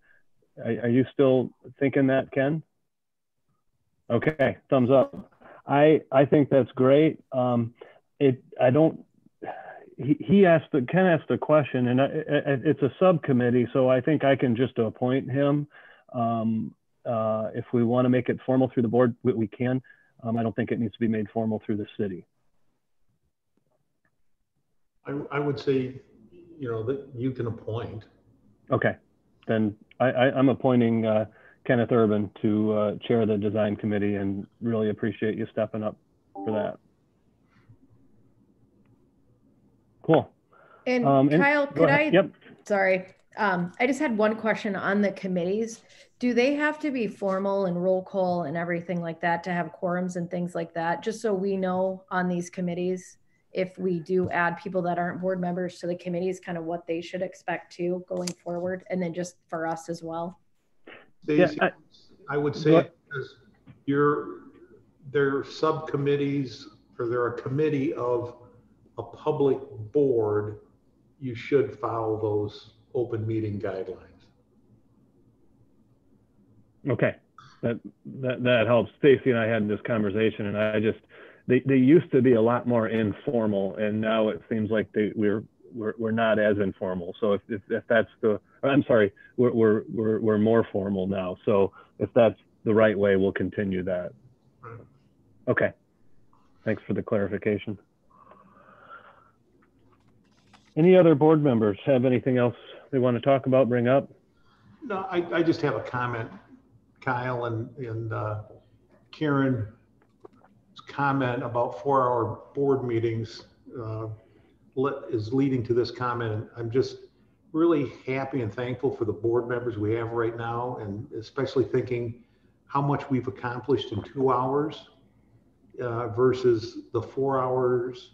Are you still thinking that, Ken? Okay, thumbs up. I think that's great. Ken asked a question, and it's a subcommittee, so I think I can just appoint him. If we want to make it formal through the board, we can. I don't think it needs to be made formal through the city. I would say, that you can appoint. Okay, then I'm appointing Kenneth Urban to chair the design committee, and really appreciate you stepping up for that. Cool. And Kyle, Yep. Sorry. I just had one question on the committees. Do they have to be formal and roll call and everything like that to have quorums and things like that? Just so we know on these committees, if we do add people that aren't board members to the committees, kind of what they should expect to going forward, and then just for us as well. Stacey, yeah, I would say because they're subcommittees, or they're a committee of a public board, you should follow those open meeting guidelines. Okay, that helps. Stacy and I had this conversation, and they used to be a lot more informal, and now it seems like we're not as informal. So if that's I'm sorry, we're more formal now. So if that's the right way, we'll continue that. Okay, thanks for the clarification. Any other board members have anything else they want to talk about, bring up? No, I just have a comment. Kyle and Karen's comment about 4-hour board meetings is leading to this comment. I'm just really happy and thankful for the board members we have right now, and especially thinking how much we've accomplished in 2 hours versus the 4 hours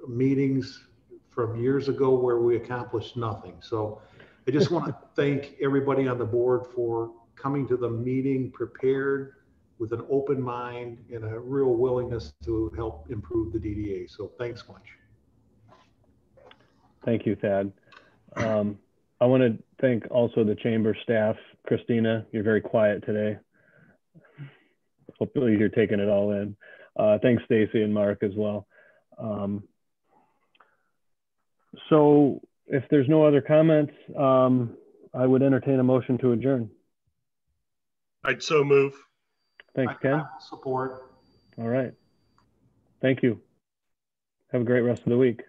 meetings from years ago where we accomplished nothing. So I just want to thank everybody on the board for coming to the meeting prepared with an open mind and a real willingness to help improve the DDA. So thanks much. Thank you, Thad. I want to thank also the chamber staff. Christina, you're very quiet today. Hopefully you're taking it all in. Thanks, Stacy and Mark as well. So if there's no other comments, I would entertain a motion to adjourn. I'd so move. Thanks, Ken. Support. All right. Thank you. Have a great rest of the week.